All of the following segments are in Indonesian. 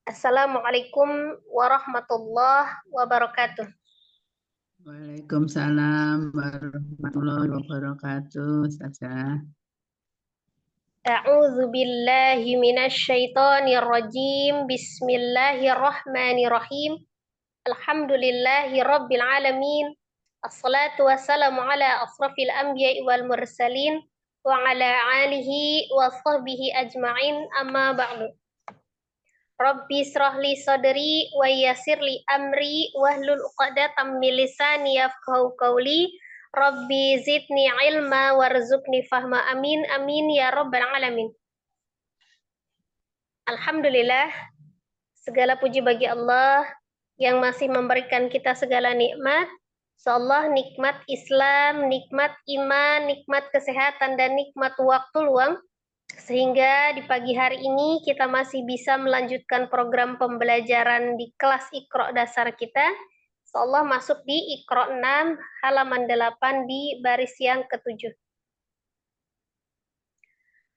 Assalamualaikum warahmatullahi wabarakatuh. Waalaikumsalam warahmatullahi wabarakatuh, Ustazah. A'udzu billahi minasy syaithanir rajim. Bismillahirrahmanirrahim. Alhamdulillahi rabbil alamin. Assalatu wassalamu ala asrafil anbiya'i wal mursalin wa ala alihi wa sahbihi ajma'in, amma ba'du. Rabbi srahli sadri wa yassirli amri wahlul 'uqdatam min lisani yafqahu qawli. Rabbi zidni ilma warzuqni fahma. Amin amin ya rabbal alamin. Alhamdulillah, segala puji bagi Allah yang masih memberikan kita segala nikmat. Seolah nikmat Islam, nikmat iman, nikmat kesehatan, dan nikmat waktu luang. Sehingga di pagi hari ini kita masih bisa melanjutkan program pembelajaran di kelas Iqra dasar kita. Seolah masuk di Iqra 6 halaman 8 di baris yang ke-7.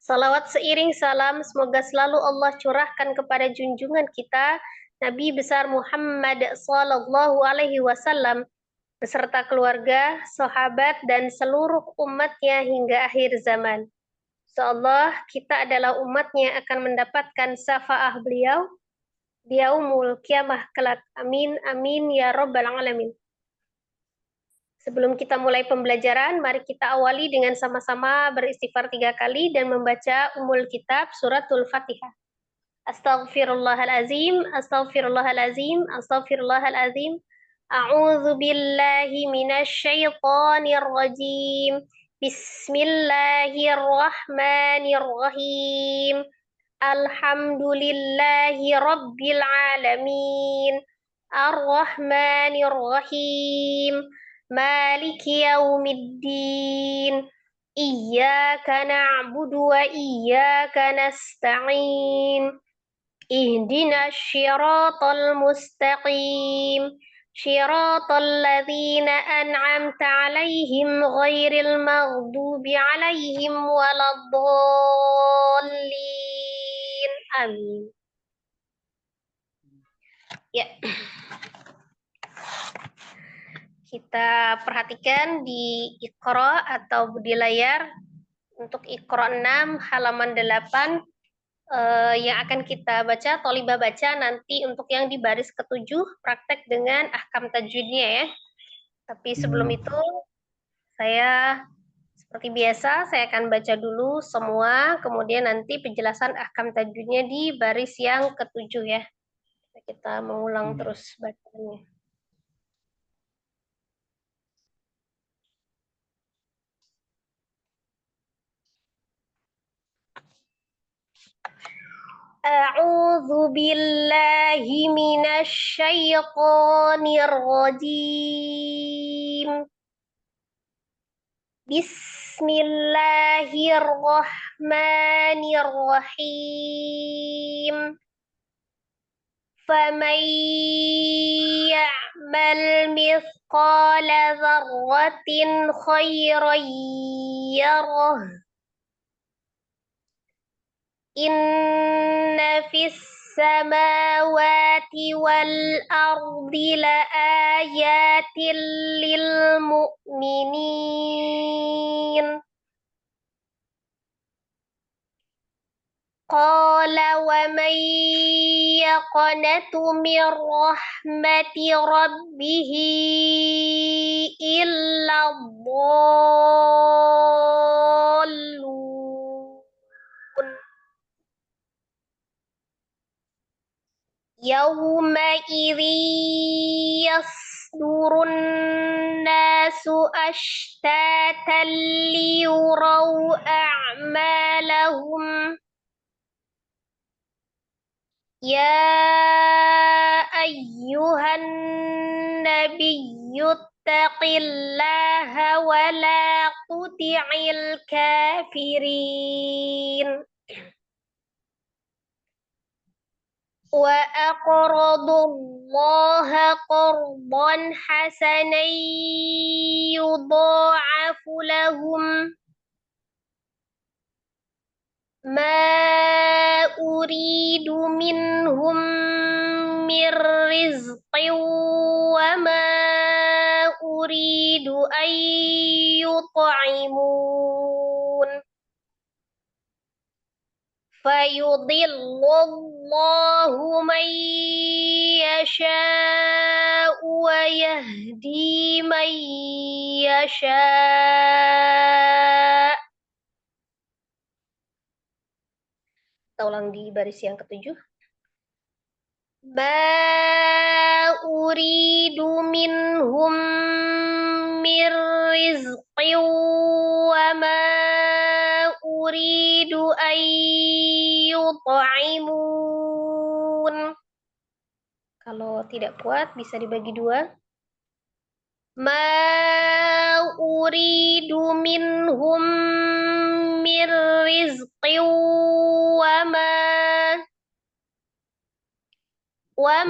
Salawat seiring salam semoga selalu Allah curahkan kepada junjungan kita Nabi besar Muhammad sallallahu alaihi wasallam beserta keluarga, sahabat, dan seluruh umatnya hingga akhir zaman. Insyaallah kita adalah umatnya akan mendapatkan syafaat beliau di yaumul kiamah kelak. Amin amin ya rabbal alamin. Sebelum kita mulai pembelajaran, mari kita awali dengan sama-sama beristighfar 3 kali dan membaca umul kitab suratul Fatihah. Astaghfirullahalazim, astaghfirullahalazim, astaghfirullahalazim. A'udzu billahi minasy syaithanir rajim. Bismillahirrahmanirrahim. Alhamdulillahi rabbil alamin. Ar-Rahmanir Rahim. Maliki yaumiddin. Iyyaka na'budu wa iyyaka nasta'in. Ihdinas syiratal mustaqim. Syiratal ladzina an'amta 'alaihim ghairil maghdubi 'alaihim waladdallin. Amin. Ya. Kita perhatikan di Iqra atau di layar untuk Iqra 6 halaman 8 yang akan kita baca, Tolibah baca nanti untuk yang di baris ke-7 praktek dengan ahkam tajwidnya ya. Tapi sebelum itu saya seperti biasa saya akan baca dulu semua, kemudian nanti penjelasan ahkam tajwidnya di baris yang ke-7 ya. Kita mengulang terus bacanya. A'udzu billahi minasy syaithanir rajim. Bismillahirrahmanirrahim. Faman ya'mal mithqala dzarratin khairan yarah. Inna fis samawati wal ardi la ayatin lil mu'minin. Qala wa man yaqnatu min rahmati rabbih illa dhallun. Yawma idhin yasdurun nasu ashtatan liyuraw a'malahum. Ya ayyuhan nabiyyu taqillaha wa la tuti'il kafirin. Wa aqradullaha qardan hasanan yudha'afu lahum. Ma uridu minhum min rizqin wa ma uridu an yut'imun fayudhillullahu man yasha'u wa yahdi man yasha'. Kita ulang di baris yang ketujuh. Ma uridu minhum mir rizqin wa ma uridu an yut'imun. Kalau tidak kuat bisa dibagi dua. Ma uridu minhum mir rizqin wa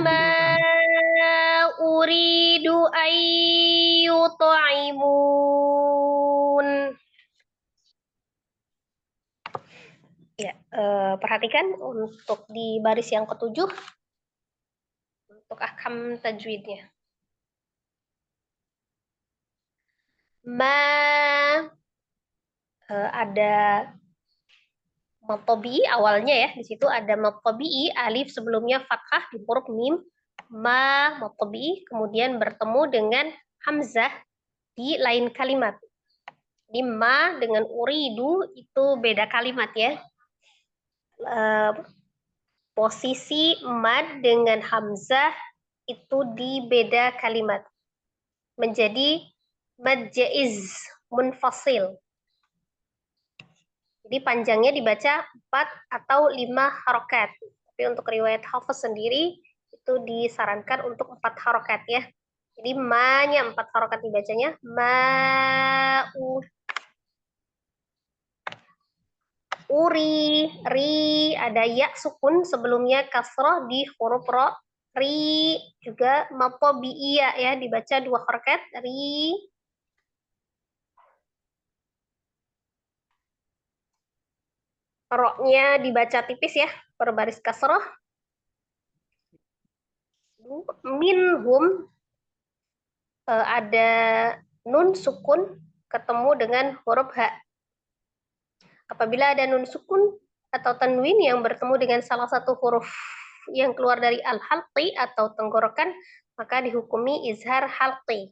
ma uridu an yut'imun. Ya, perhatikan untuk di baris yang ketujuh untuk ahkam tajwidnya. Ada mad tabi'i awalnya ya. Di situ ada mad tabi'i, alif sebelumnya fathah di huruf mim. Mad tabi'i kemudian bertemu dengan hamzah di lain kalimat. Di ma dengan uridu itu beda kalimat ya. Posisi mad dengan hamzah itu di beda kalimat. Menjadi mad jaiz munfasil. Jadi panjangnya dibaca 4 atau 5 harokat. Tapi untuk riwayat Hafiz sendiri itu disarankan untuk 4 harokat ya. Jadi ma-nya 4 harokat dibacanya. Ma'u. Uri, ri, ada ya sukun sebelumnya kasroh di huruf ro. Ri juga matobi'iyah ya, dibaca 2 harokat. Ri. Ro-nya dibaca tipis ya, berbaris kasroh. Minhum ada nun sukun ketemu dengan huruf ha. Apabila ada nun sukun atau tanwin yang bertemu dengan salah satu huruf yang keluar dari al-halqi atau tenggorokan, maka dihukumi izhar halqi.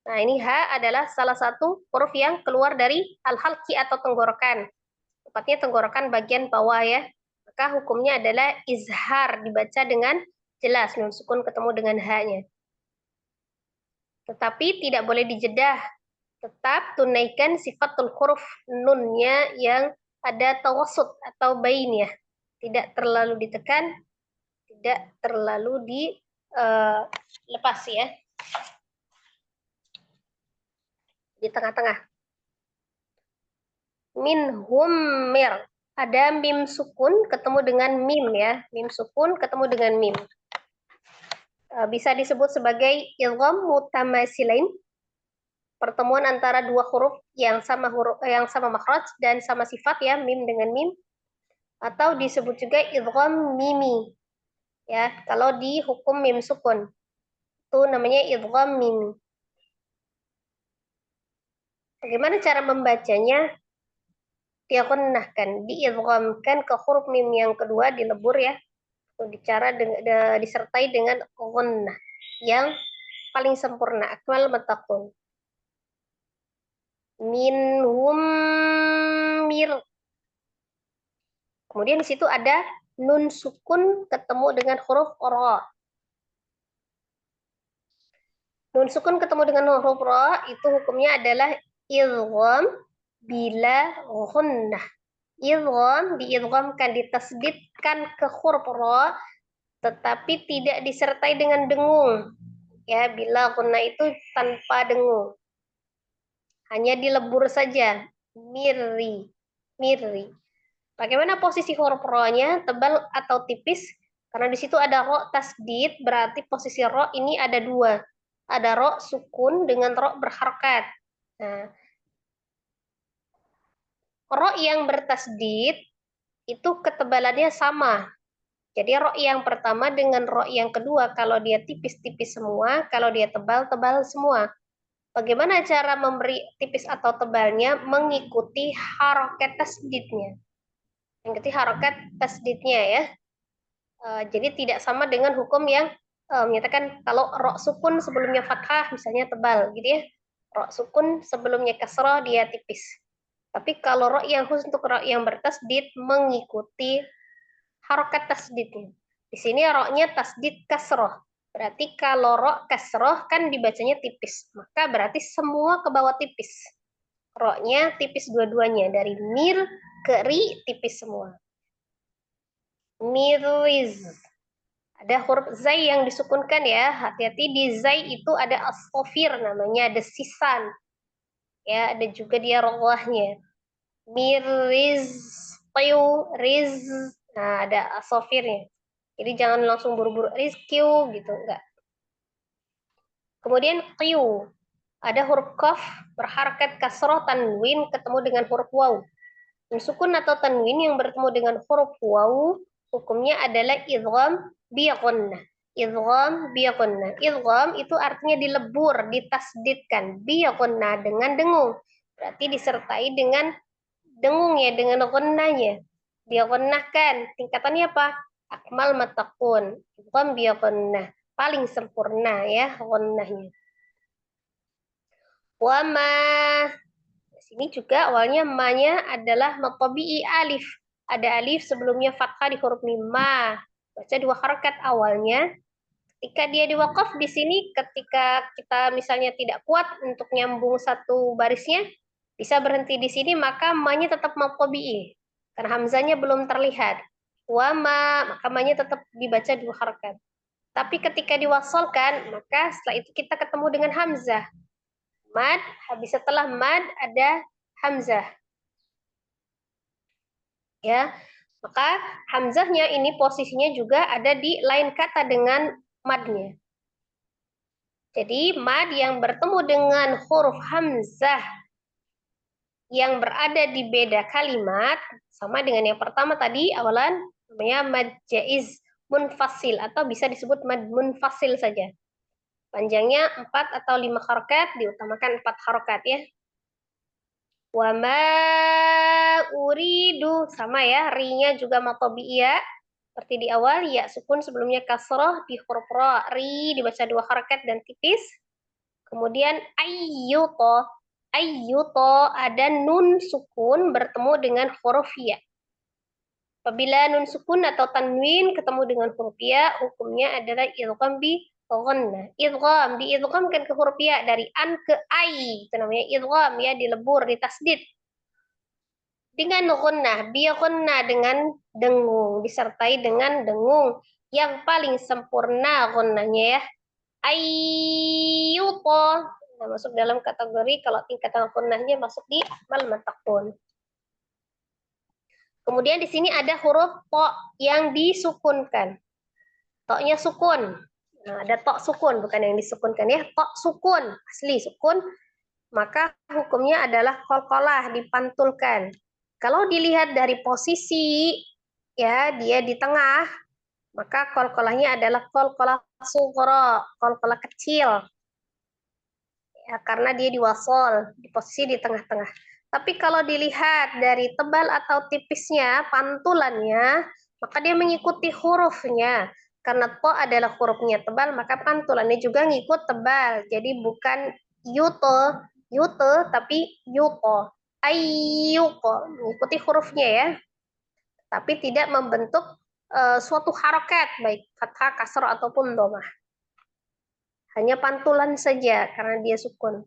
Nah, ini ha adalah salah satu huruf yang keluar dari al-halqi atau tenggorokan. Tepatnya tenggorokan bagian bawah ya. Maka hukumnya adalah izhar, dibaca dengan jelas, nun sukun ketemu dengan ha-nya. Tetapi tidak boleh dijedah. Tetap tunaikan sifatul huruf nunnya yang ada tawassut atau bain ya. Tidak terlalu ditekan, tidak terlalu dilepas ya. Di tengah-tengah. Minhum mir. Ada mim sukun ketemu dengan mim ya. Mim sukun ketemu dengan mim. Bisa disebut sebagai idgham mutamasilain. Pertemuan antara dua huruf yang sama makhraj dan sama sifat ya, mim dengan mim. Atau disebut juga idgham mimi. Ya, kalau di hukum mim sukun. Itu namanya idgham mimi. Bagaimana cara membacanya? Diaghunnahkan, diidghamkan ke huruf mim yang kedua, dilebur ya. Disertai dengan ghunnah yang paling sempurna, akmal matakun. Minhum mir. Kemudian di situ ada nun sukun ketemu dengan huruf ra. Nun sukun ketemu dengan huruf ra itu hukumnya adalah idgham bila ghunnah. Idgham diidghamkan, ditasdidkan ke huruf ra tetapi tidak disertai dengan dengung. Ya, bila ghunnah itu tanpa dengung. Hanya dilebur saja. Mirri. Mirri. Bagaimana posisi huruf ro-nya, tebal atau tipis? Karena di situ ada ro tasdid, berarti posisi ro ini ada dua. Ada ro sukun dengan ro berharokat. Nah, ro yang bertasdid itu ketebalannya sama. Jadi ro yang pertama dengan ro yang kedua, kalau dia tipis-tipis semua, kalau dia tebal-tebal semua. Bagaimana cara memberi tipis atau tebalnya? Mengikuti harokat tasdidnya. Mengikuti harokat tasdidnya ya. Jadi tidak sama dengan hukum yang menyatakan kalau ro sukun sebelumnya fathah misalnya tebal gitu ya. Ro sukun sebelumnya kasroh dia tipis. Tapi kalau ro yang khusus untuk ro yang bertasdid mengikuti harokat tasdidnya. Di sini ro-nya tasdid kasroh. Berarti kalau ro kasroh kan dibacanya tipis. Maka berarti semua ke bawah tipis. Ro-nya tipis dua-duanya. Dari mir ke ri tipis semua. Mirriz. Ada huruf zai yang disukunkan ya. Hati-hati di zai itu ada asofir namanya, ada sisan. Ya, ada juga dia rollahnya. Mirriz, qiu, riz. Nah, ada asofirnya. Jadi jangan langsung buru-buru rizkiu gitu, enggak. Kemudian qiu. Ada huruf qaf berharakat kasroh tanwin ketemu dengan huruf waw. Sukun atau tanwin yang bertemu dengan huruf waw hukumnya adalah idgham bi ghunnah. Idgham bi ghunnah. Idgham itu artinya dilebur, ditasdidkan bi ghunnah dengan dengung. Berarti disertai dengan dengung ya, dengan ghunnahnya. Dia ghunnahkan. Tingkatannya apa? Akmal matakun. Idgham bi ghunnah. Paling sempurna ya ghunnahnya. Wa ma. Sini juga awalnya ma-nya adalah matabi'i alif. Ada alif sebelumnya fathah di huruf mim ma. Baca dua harakat awalnya. Ketika dia diwakaf di sini, ketika kita misalnya tidak kuat untuk nyambung satu barisnya, bisa berhenti di sini, maka ma-nya tetap matabi'i. Karena hamzanya belum terlihat. Wa ma, maka ma-nya tetap dibaca dua harakat. Tapi ketika diwasolkan, maka setelah itu kita ketemu dengan hamzah. Mad, habis setelah mad ada hamzah. Ya, maka hamzahnya ini posisinya juga ada di lain kata dengan madnya. Jadi mad yang bertemu dengan huruf hamzah yang berada di beda kalimat sama dengan yang pertama tadi awalan namanya mad jaiz munfasil atau bisa disebut mad munfasil saja. Panjangnya 4 atau 5 harokat, diutamakan 4 harokat ya. Wa ma uridu, sama ya, ri-nya juga matobi'iyah. Seperti di awal, ya sukun sebelumnya kasroh, di huruf ro, ri dibaca 2 harokat dan tipis. Kemudian ayyuto ada nun sukun bertemu dengan huruf ya. Apabila nun sukun atau tanwin ketemu dengan huruf ya, hukumnya adalah idgham bi ghunnah. Idgham, diidghamkan ke huruf ya dari an ke ai. Itu namanya idgham ya, dilebur, ditasdid. Dengan ghunnah, bi ghunnah dengan dengung, disertai dengan dengung yang paling sempurna ghunnahnya ya. Ayyuto. Nah, masuk dalam kategori kalau tingkatan ghunnahnya masuk di akmal matakun. Kemudian di sini ada huruf to yang disukunkan. To-nya sukun. Nah, ada to sukun, bukan yang disukunkan ya. To sukun, asli sukun. Maka hukumnya adalah qalqalah, dipantulkan. Kalau dilihat dari posisi, ya dia di tengah, maka qalqalahnya adalah qalqalah sughra, qalqalah kecil. Ya, karena dia diwasol, di posisi di tengah-tengah. Tapi kalau dilihat dari tebal atau tipisnya, pantulannya, maka dia mengikuti hurufnya. Karena to adalah hurufnya tebal, maka pantulannya juga ngikut tebal. Jadi bukan yute, tapi yuto. Ayyuko, mengikuti hurufnya ya. Tapi tidak membentuk suatu harokat, baik fathah, kasroh, ataupun domah. Hanya pantulan saja, karena dia sukun.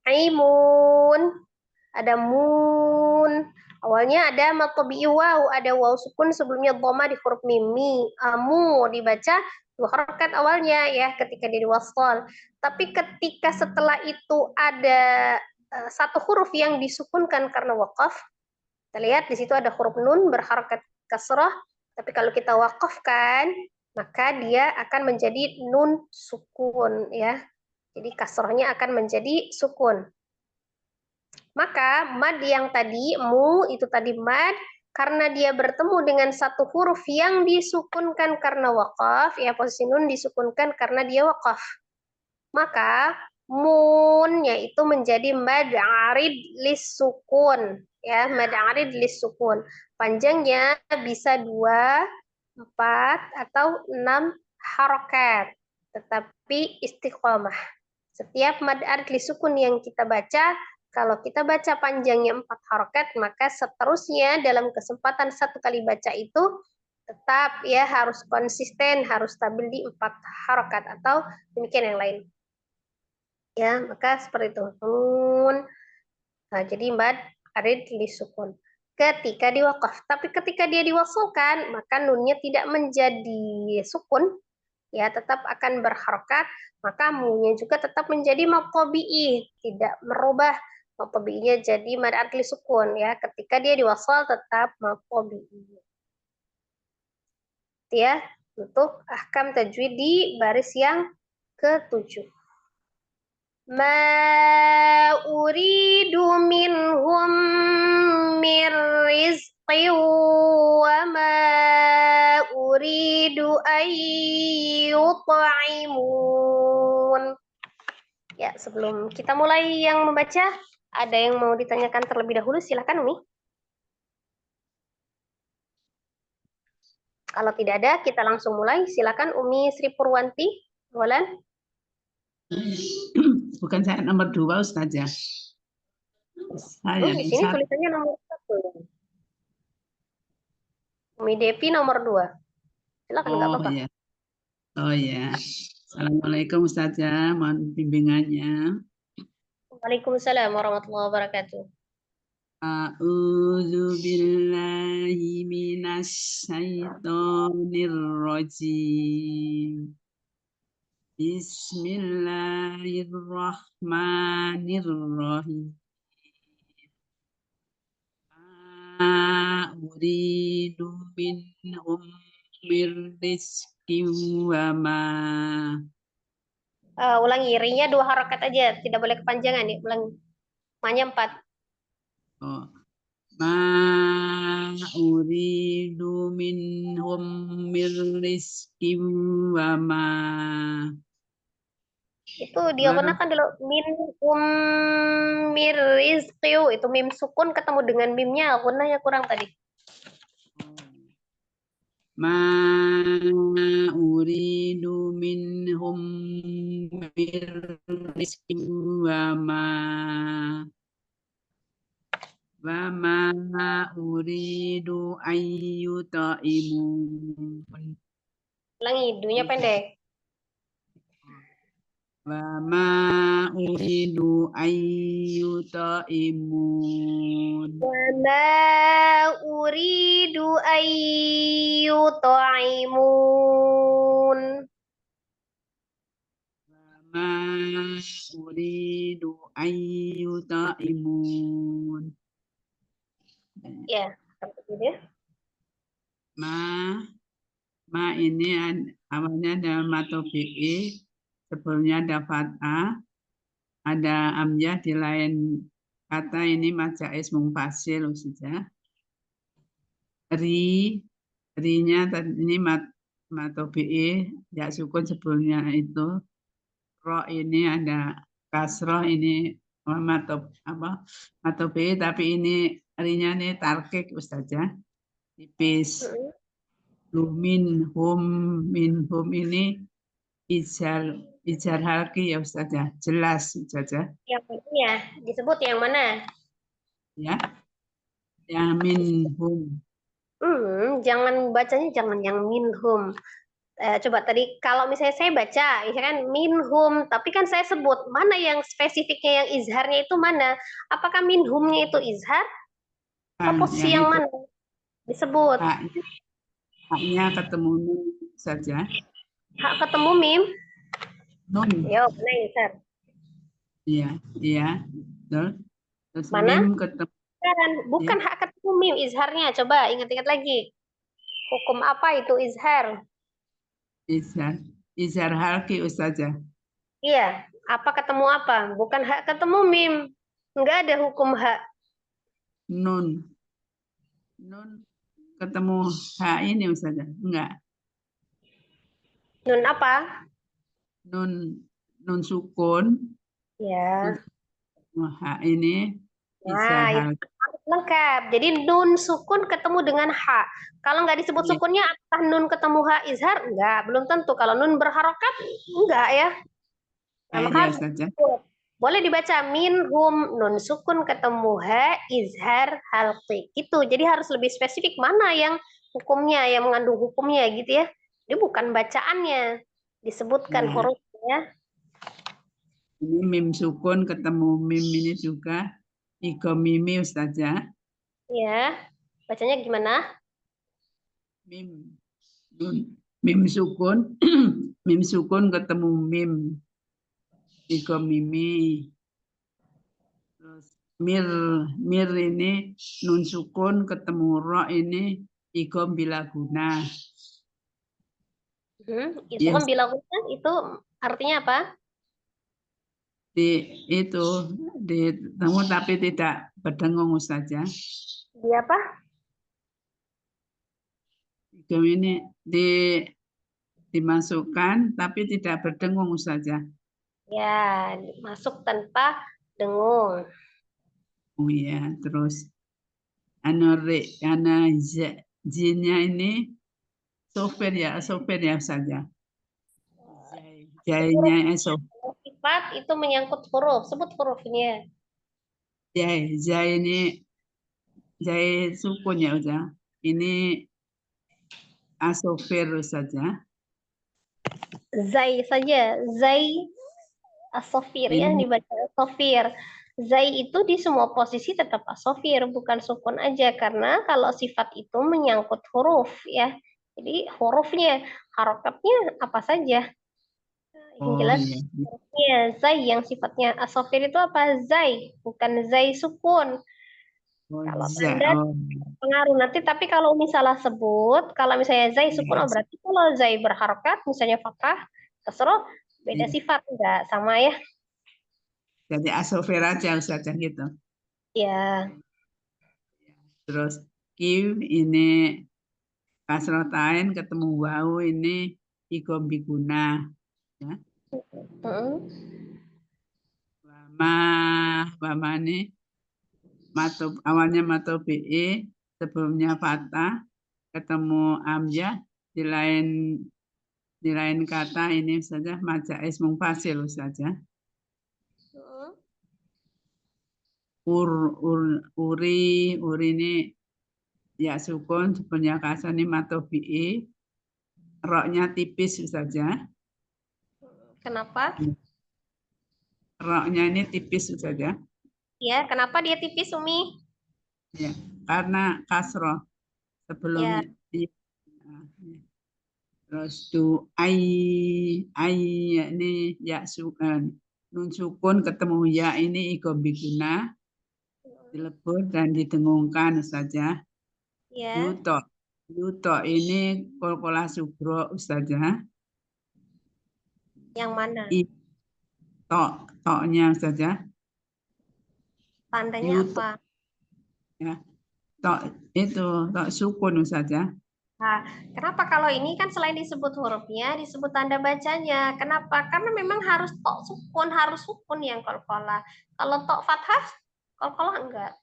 Aimun, ada mun. Awalnya ada matobi waw, ada waw sukun sebelumnya dhamma di huruf mimi. Amu dibaca dua harakat awalnya ya ketika dia diwasal. Tapi ketika setelah itu ada satu huruf yang disukunkan karena wakaf. Kita lihat di situ ada huruf nun berharakat kasrah. Tapi kalau kita wakafkan, maka dia akan menjadi nun sukun ya. Jadi kasrohnya akan menjadi sukun. Maka mad yang tadi mu itu tadi mad karena dia bertemu dengan satu huruf yang disukunkan karena wakaf, ya posisi nun disukunkan karena dia wakaf. Maka munnya itu menjadi mad arid lis sukun, ya mad arid lis sukun. Panjangnya bisa 2, 4 atau 6 harokat, tetapi istiqomah. Setiap mad arid lis sukun yang kita baca, kalau kita baca panjangnya 4 harokat, maka seterusnya dalam kesempatan satu kali baca itu tetap ya harus konsisten, harus stabil di 4 harokat atau demikian yang lain. Ya, maka seperti itu. Nun. Nah, jadi mad arid li sukun. Ketika diwakaf, tapi ketika dia diwasalkan, maka nunnya tidak menjadi sukun, ya tetap akan berharokat, maka munya juga tetap menjadi mad tabi'i, tidak merubah mad tabi'inya jadi mad arid li sukun, ya. Ketika dia diwasal tetap mad tabi'i. Ya, untuk ahkam tajwid di baris yang ke-7. Ma uridu minhum min rizqi wa ma uridu an yut'imun. Ya, sebelum kita mulai yang membaca, ada yang mau ditanyakan terlebih dahulu? Silakan, Umi. Kalau tidak ada, kita langsung mulai. Silakan Umi Sri Purwanti. Awalan. Bukan saya nomor 2, Ustazah. Saya Di sini tulisannya nomor 1. Umi Devi nomor 2. Silakan, nggak apa-apa. Ya. Oh ya. Assalamualaikum Ustazah, mohon bimbingannya. Waalaikumsalam warahmatullahi wabarakatuh. A'udzu billahi minasy syaithanir rajim. Bismillahirrahmanirrahim. Uridu minhum min rizqin wa ma. Ulangi, ri-nya 2 harokat aja, tidak boleh kepanjangan ya. Ulangi. Ma-nya 4. Oh. Ma uridu minhum min rizqin wa ma. Itu digunakan dulu min mir rizqiu, itu mim sukun ketemu dengan mimnya, gunanya kurang tadi. Ma uridu minhum min rizqin wa ma uridu ayyutaimun. Ulangi, dunya pendek. Wa ma uridu ayyutaimun. Wa ma uridu ayyutaimun. Ma uridu ayyutaimun. Ya, seperti itu. Ma ini awalnya ada matobi'i, sebelumnya ada fathah, ada amjad di lain kata ini majais mungfasil saja. Rinya ini matobi'i, ya sukun sebelumnya itu. Ro ini ada kasroh ini matobi'i, tapi ini rinya ini tarkik Ustazah, tipis. Minhum ini ijar halki ya Ustazah, jelas Ustazah. Yang mana? Disebut yang mana? Ya, yang minhum. Jangan bacanya jangan yang minhum. Coba tadi kalau misalnya saya baca, misalkan minhum, tapi kan saya sebut mana yang spesifiknya yang izharnya itu mana? Apakah minhumnya itu izhar? Posisi yang mana disebut? Haknya ketemu nun saja. Hak ketemu mim? Nun. Yo, mana izhar? Iya, betul. Terus Mana? mim ketemu. Bukan hak ketemu mim izharnya. Coba ingat-ingat lagi. Hukum apa itu izhar? Izhar halki Ustazah. Iya, apa ketemu apa? Bukan hak ketemu mim. Enggak ada hukum hak. Nun. nun ketemu H ini Ustazah. Enggak. Nun apa? Nun sukun. Ya. H ini Nah, izahar. itu harus lengkap. Jadi nun sukun ketemu dengan H. Kalau nggak disebut Iya. sukunnya, apakah nun ketemu H izhar? Enggak, belum tentu. Kalau nun berharokat, enggak ya. Nah, maka Iya harus Ustazah. disebut. Boleh dibaca minhum nun sukun ketemu H izhar halqi. Gitu. Jadi harus lebih spesifik mana yang hukumnya, yang mengandung hukumnya gitu ya. Ini bukan bacaannya. Disebutkan Nah, hurufnya. ini mim sukun ketemu mim ini juga mimi Ustazah. Ya. Bacanya gimana? Mim nun mim sukun mim sukun ketemu mim mimi. Terus mir ini nun sukun ketemu ro ini ikom bila guna. Itu Ya, kan bilaguna itu artinya apa? di itu ditemu tapi tidak berdengung saja. Di apa? Ikom ini dimasukkan tapi tidak berdengung saja. Ya, masuk tanpa dengung. Oh iya, terus anore ana jinnya ini sopir ya saja. Jainya sofer. Sifat itu menyangkut huruf. Sebut hurufnya. Jai ini jai sukun ya udah. Ini asofir saja. Zai saja. Zai asofir ya, Ini dibaca asofir. Zai itu di semua posisi tetap asofir, bukan sukun aja. Karena kalau sifat itu menyangkut huruf ya. Jadi hurufnya, harokatnya apa saja. Yang oh jelas iya. hurufnya zai yang sifatnya asofir itu apa? Zai, bukan zai sukun. Oh, Kalau tanda oh, pengaruh nanti, tapi kalau misalnya sebut, kalau misalnya zai sukun, oh yes. berarti kalau zai berharokat, misalnya fathah, kasroh, beda Iya. sifat, enggak sama ya. Jadi asofir aja saja gitu. Ya, Terus kiw ini kasrotain ketemu wau ini ikom biguna. Ya. Wama ini awalnya matobi sebelumnya fatah ketemu amjah di lain kata ini saja majais mungfasil saja. Uri ini ya sukun sebenarnya kasar ini matobi roknya tipis saja. kenapa? Roknya ini tipis saja. Ya, kenapa dia tipis, Umi? Ya, karena kasroh Ya, sebelumnya. Ya. Terus tuh ai ini ya nun sukun ketemu ya ini ikom biguna dilebur dan didengungkan saja. ya, Yuto yuto ini kolkola subro saja. yang mana? I toknya saja. Tandanya Yuto apa? ya. Tok itu tok sukun saja. Nah, kenapa kalau ini kan selain disebut hurufnya, disebut tanda bacanya? Kenapa? Karena memang harus tok sukun, harus sukun yang kolkola. Kalau tok fathah, kolkola enggak.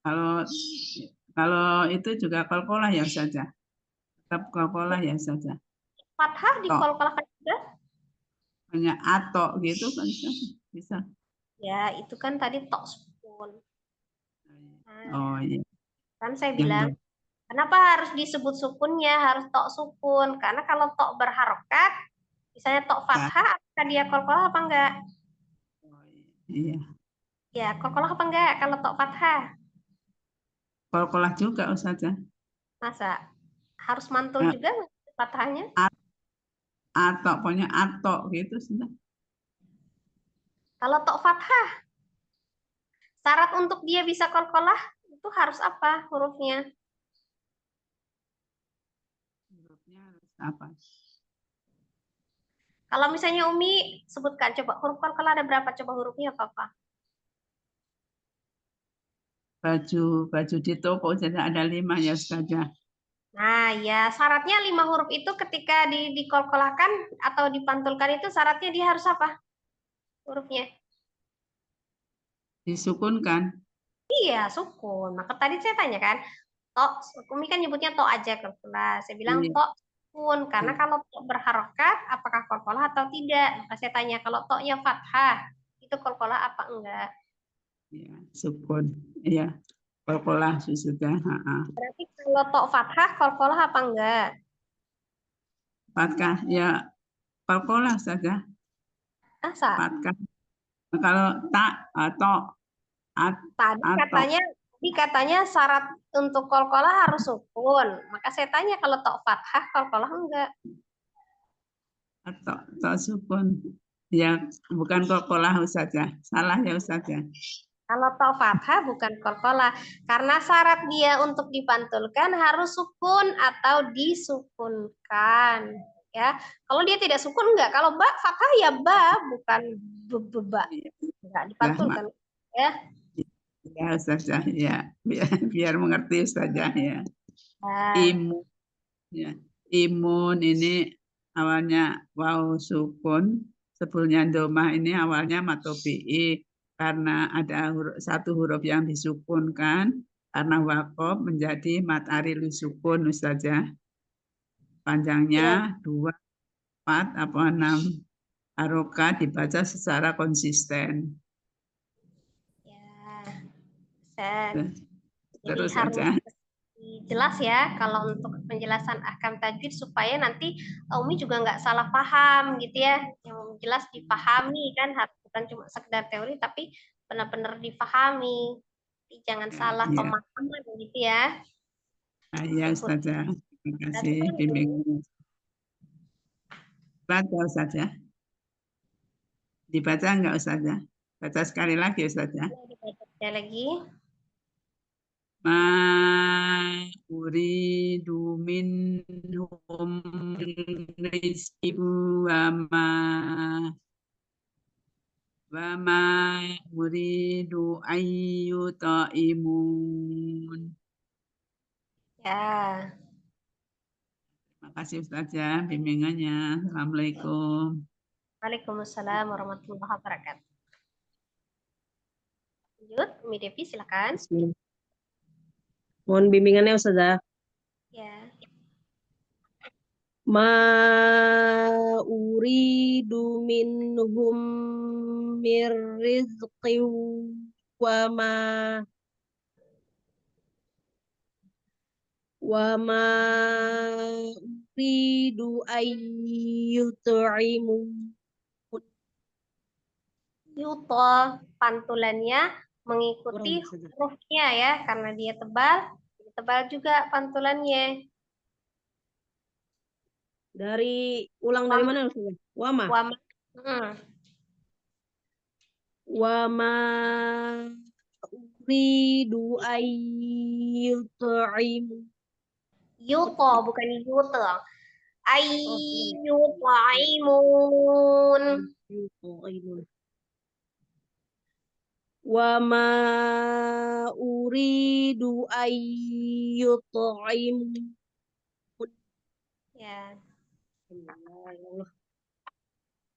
Kalau kalau itu juga kolkolah ya saja. Tetap kolkolah ya saja. Fathah Tok dikolkolakan juga. hanya atok gitu kan bisa. Bisa. Ya, itu kan tadi tok sukun. Nah, Oh iya. kan saya Yang bilang, ber- kenapa harus disebut sukunnya, harus tok sukun? Karena kalau tok berharokat, misalnya tok ya. fathah, apakah dia kolkolah apa enggak? Oh, iya. Ya, kolkolah apa enggak kalau tok fathah? Kolkolah juga saja. Masa? Harus mantul Ya, juga fathahnya? atok pokoknya atok gitu sudah. Kalau tok fathah, syarat untuk dia bisa kolkolah, itu harus apa hurufnya? Hurufnya harus apa? Kalau misalnya Umi, sebutkan coba huruf kolkolah ada berapa? Coba hurufnya apa-apa? baju di toko jadi ada 5 ya Ustazah. Nah, ya syaratnya 5 huruf itu ketika dikolkolahkan atau dipantulkan itu syaratnya dia harus apa? Hurufnya. Disukunkan. Iya, sukun. Maka tadi saya tanya kan, tok, Umi kan nyebutnya tok aja kolkolah. Saya bilang Iya. tok sukun, karena kalau tok berharokat, apakah kolkolah atau tidak? Maka saya tanya, kalau toknya fathah, itu kolkolah apa enggak? Ya, sukun. Iya. Kolkolah sudah. Berarti kalau tok fathah, kolkolah apa enggak? Fatkah ya kolkolah saja. Asa? Fatkah. Kalau tak atau Tadi atau katanya syarat untuk kolkolah harus sukun. Maka saya tanya kalau tok fathah, kolkolah enggak? atau sukun. Ya, bukan kolkolah saja. Salah ya Ustazah. Kalau tok fathah bukan kolkolah. Karena syarat dia untuk dipantulkan harus sukun atau disukunkan. Ya, kalau dia tidak sukun enggak. Kalau ba fathah ya ba, bukan ba. Iya. Enggak Ya, dipantulkan. Ya. ya Ustazah. Ya, biar mengerti Ustazah ya. Nah, Imun. Ya. Imun ini awalnya waw sukun, sebelumnya domah ini awalnya matobi'i karena ada satu huruf yang disukunkan karena wakob menjadi matari sukun Ustazah. Panjangnya ya, 2, 4, apa 6 harokat dibaca secara konsisten. ya. Saya jadi Terus harus saja. jelas ya kalau untuk penjelasan ahkam tajwid supaya nanti Umi juga nggak salah paham gitu ya. Yang jelas dipahami kan bukan cuma sekedar teori tapi benar-benar dipahami. Jadi jangan Ya, salah ya. pemahaman gitu ya. Nah, ya Syukur. Ustazah. Terima Nah, kasih syukur Bu. bimbingan. Baca saja. Dibaca enggak Ustazah? Baca sekali lagi Ustazah. Dibaca lagi. Ma uridu minhum rizqin wa ma uridu ayyutaimun. Ya. Terima kasih Ustazah bimbingannya. Assalamualaikum. Waalaikumsalam warahmatullahi wabarakatuh. Lanjut, Umi Devi silakan. Bismillah. Mohon bimbingannya Ustazah. Ya. Ma uridu minhum mir rizqin wa ma uridu ayyut'imun. Yuto pantulannya mengikuti hurufnya ya karena dia tebal juga pantulannya. Ulang dari mana Ustazah? Wama. Wama. Hmm. Wama uridu ayyut'imun. Yuto bukan yuto. Oh, Ayyutaimun. Yut'imun. Wa ma uridu ayyut'imun. Ya. Ma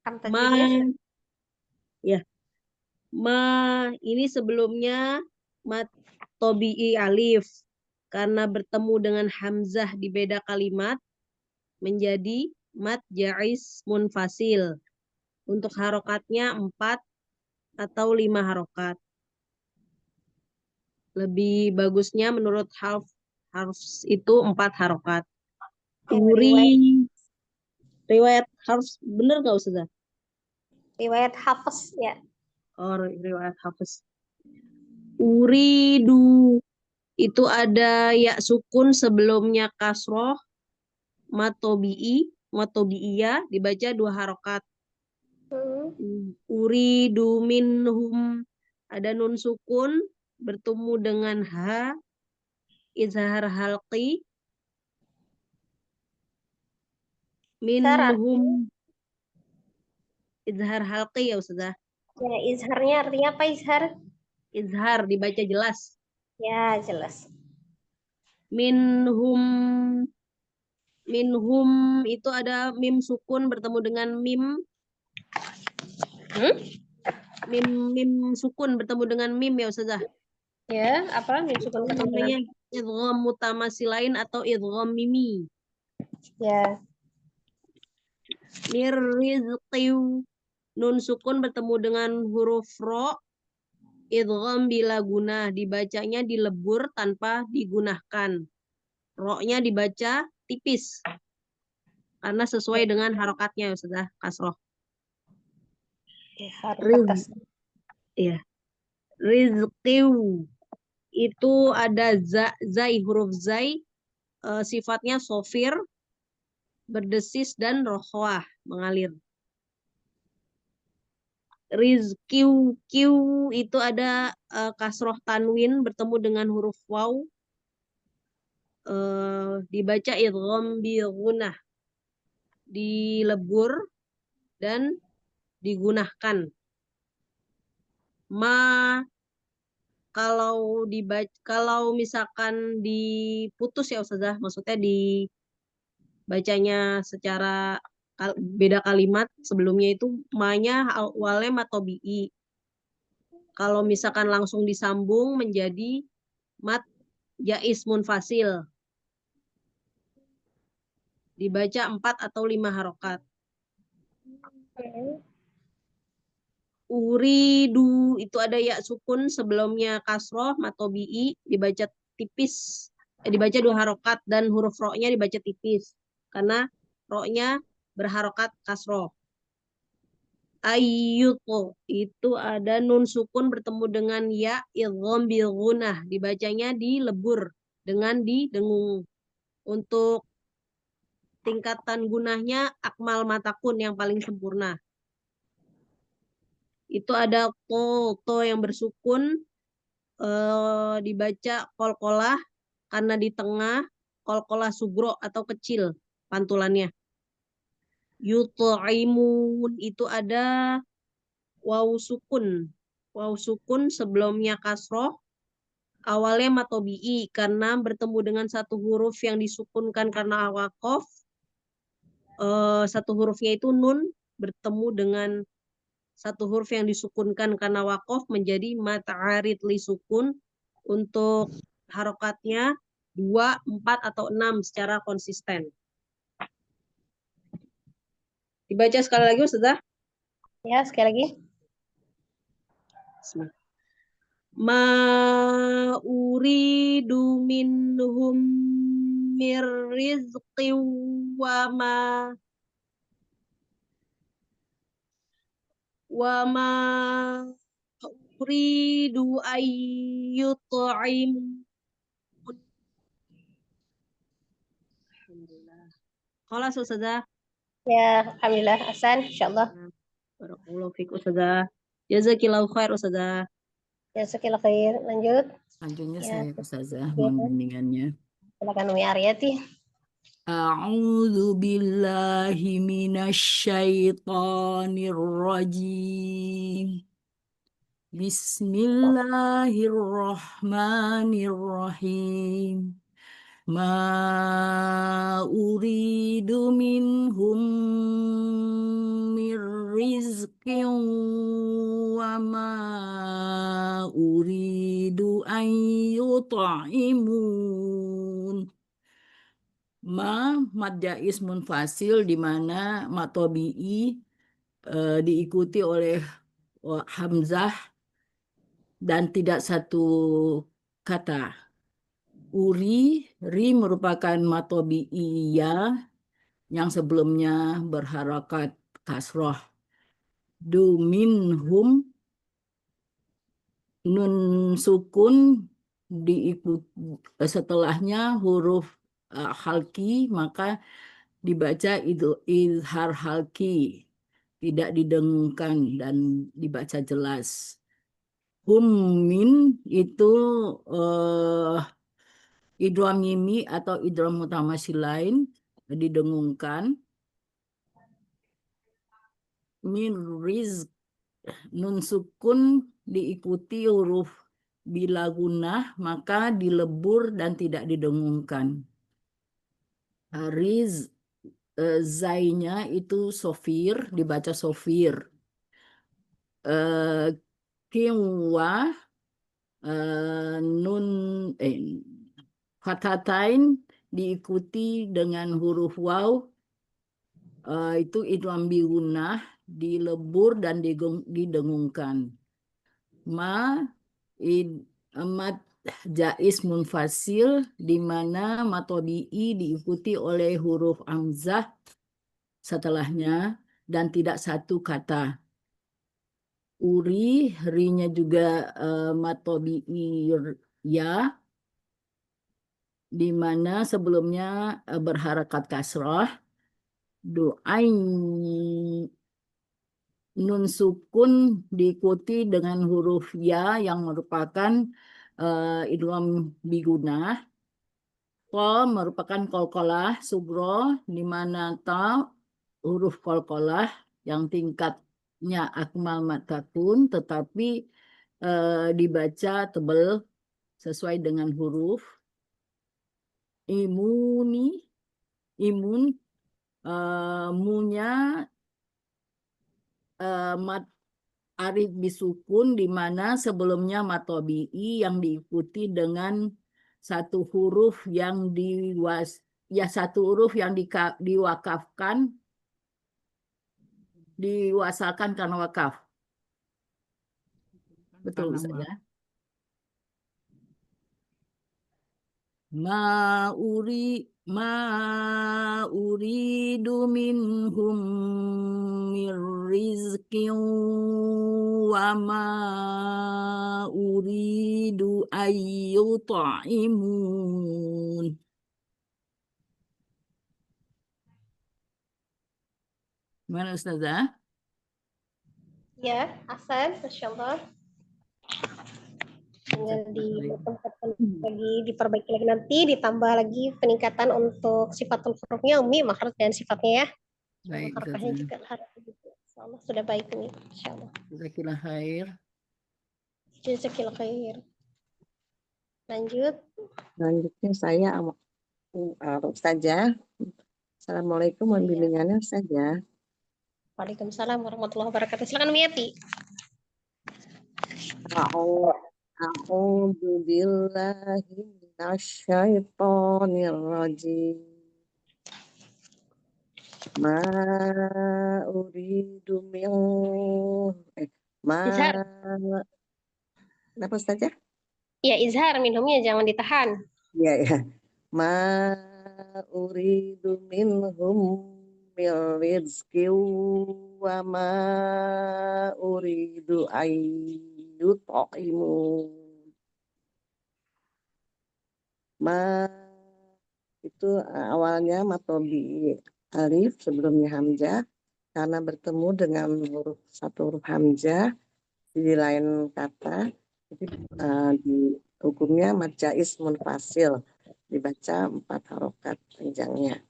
Tajwidnya ya ma ini sebelumnya mat tobi'i alif karena bertemu dengan hamzah di beda kalimat menjadi mat jais munfasil. Untuk harokatnya 4 atau 5 harokat. Lebih bagusnya menurut harf itu 4 harokat. Riwayat harf bener gak Ustazah? riwayat Hafiz ya. Oh, riwayat Hafiz. Uridu itu ada ya sukun sebelumnya kasroh matobi'iyah dibaca 2 harokat. Uridu minhum ada nun sukun bertemu dengan ha izhar halqi minhum izhar halqi ya Ustazah. Ya, izharnya artinya apa izhar? Izhar dibaca jelas. Ya, jelas. Minhum, minhum itu ada mim sukun bertemu dengan mim, Hmm? mim sukun bertemu dengan mim ya Ustazah. Ya, apa? Min Itu sukun ketemu dengan. namanya idgham mutamasilain atau idgham mimi. Ya. Mir rizqiu, nun sukun bertemu dengan huruf ro, idgham bila guna, dibacanya dilebur tanpa digunakan. Ro-nya dibaca tipis karena sesuai dengan harokatnya ya sudah kasroh. Ya, harokat Riz, kasrah. ya. Rizqiu itu ada zai, huruf zai, sifatnya sofir, berdesis dan rohwah, mengalir. Rizkiu, kiu itu ada kasroh tanwin bertemu dengan huruf waw, dibaca idgham bi gunah, dilebur dan digunakan. Ma kalau misalkan diputus ya Ustazah, maksudnya dibacanya secara beda kalimat, sebelumnya itu ma-nya awalnya matobi'i. Kalau misalkan langsung disambung menjadi mat jais munfasil, dibaca 4 atau 5 harokat. Uridu itu ada ya sukun sebelumnya kasroh matobi'i, dibaca tipis, dibaca 2 harokat dan huruf ro-nya dibaca tipis karena ro-nya berharokat kasroh. Ayyuto itu ada nun sukun bertemu dengan ya idgham bil gunah, dibacanya dilebur dengan didengung. Untuk tingkatan gunahnya akmal matakun yang paling sempurna. Itu ada to yang bersukun, dibaca kolkolah karena di tengah, kolkolah sugro atau kecil pantulannya. Yut'imun itu ada waw sukun. Waw sukun sebelumnya kasroh, awalnya matobi'i karena bertemu dengan satu huruf yang disukunkan karena wakof. Satu hurufnya itu nun bertemu dengan satu huruf yang disukunkan karena wakof menjadi mata'arid li sukun. Untuk harokatnya 2, 4, atau 6 secara konsisten. Dibaca sekali lagi Ustazah. Ya, sekali lagi. Ma uridu minhum mir rizqi wa ma uridu ayyut'im. Alhamdulillah. Kalau Ustazah. Ya, alhamdulillah. Hasan, insyaallah. Barakallahu fiik Ustazah. Jazakillahu khair Ustazah. Jazakallahu khair. Lanjut. Selanjutnya Ya, saya Ustazah ya. membimbingannya. Silakan Umi Aryati. A'udzu billahi minasyaitonir rajim. Bismillahirrahmanirrahim. Ma uridu minhum mir rizqin wa ma uridu an yut'imun. Mad jais munfasil di mana matobi'i diikuti oleh hamzah dan tidak satu kata. Ri merupakan matobi'iyah yang sebelumnya berharakat kasroh. Du minhum nun sukun diikuti setelahnya huruf halki, maka dibaca itu izhar halki, tidak didengungkan dan dibaca jelas. Hum min itu idgham mimi atau idgham mutamasilain didengungkan. Min rizq nun sukun diikuti huruf bila gunah maka dilebur dan tidak didengungkan. Riz zainya itu sofir, dibaca sofir. Kiwa nun fathatain diikuti dengan huruf waw, itu idgham bi gunnah, dilebur dan didengungkan. Ma mad jais munfasil, di mana matobi'i diikuti oleh huruf hamzah setelahnya dan tidak satu kata. Uri, rinya juga matobi'i ya, di mana sebelumnya berharakat kasrah. Doain nun sukun diikuti dengan huruf ya yang merupakan idgham bigunah. Ta merupakan qalqalah sugro, di mana ta huruf qalqalah yang tingkatnya akmal matakun, tetapi dibaca tebal sesuai dengan huruf. Imun, munya mat arif bisukun, di mana sebelumnya matobi'i yang diikuti dengan satu huruf yang diwakafkan, diwasalkan karena wakaf. Betul saja. Ma uridu minhum mir rizqin wa ma uridu ayyut'imun. Gimana Ustazah? Ya, Hasan, Masya Allah. Tinggal diperbaiki lagi nanti, ditambah lagi peningkatan untuk sifatul hurufnya, umi, makhraj dan sifatnya ya. Baik, Harokahnya juga harus begitu. Insyaallah sudah baik nih, insyaallah. Jazakallah khair. Jazakillah khair. Lanjutnya saya Ustazah. Assalamualaikum warahmatullahi wabarakatuh, Ustazah. Waalaikumsalam warahmatullahi wabarakatuh. Silakan Miyati. A'udzu billahi minasyaitonir rajim. Ma uridu min Izhar. Kenapa Ustazah? Ya, izhar minumnya jangan ditahan. Iya, ya. Ma uridu minhum min rizqi wa ma uridu ayyut'imun. Ma itu awalnya matobi alif, sebelumnya hamzah, karena bertemu dengan satu huruf hamzah di lain kata, jadi di hukumnya mad jais munfasil, dibaca 4 harokat panjangnya.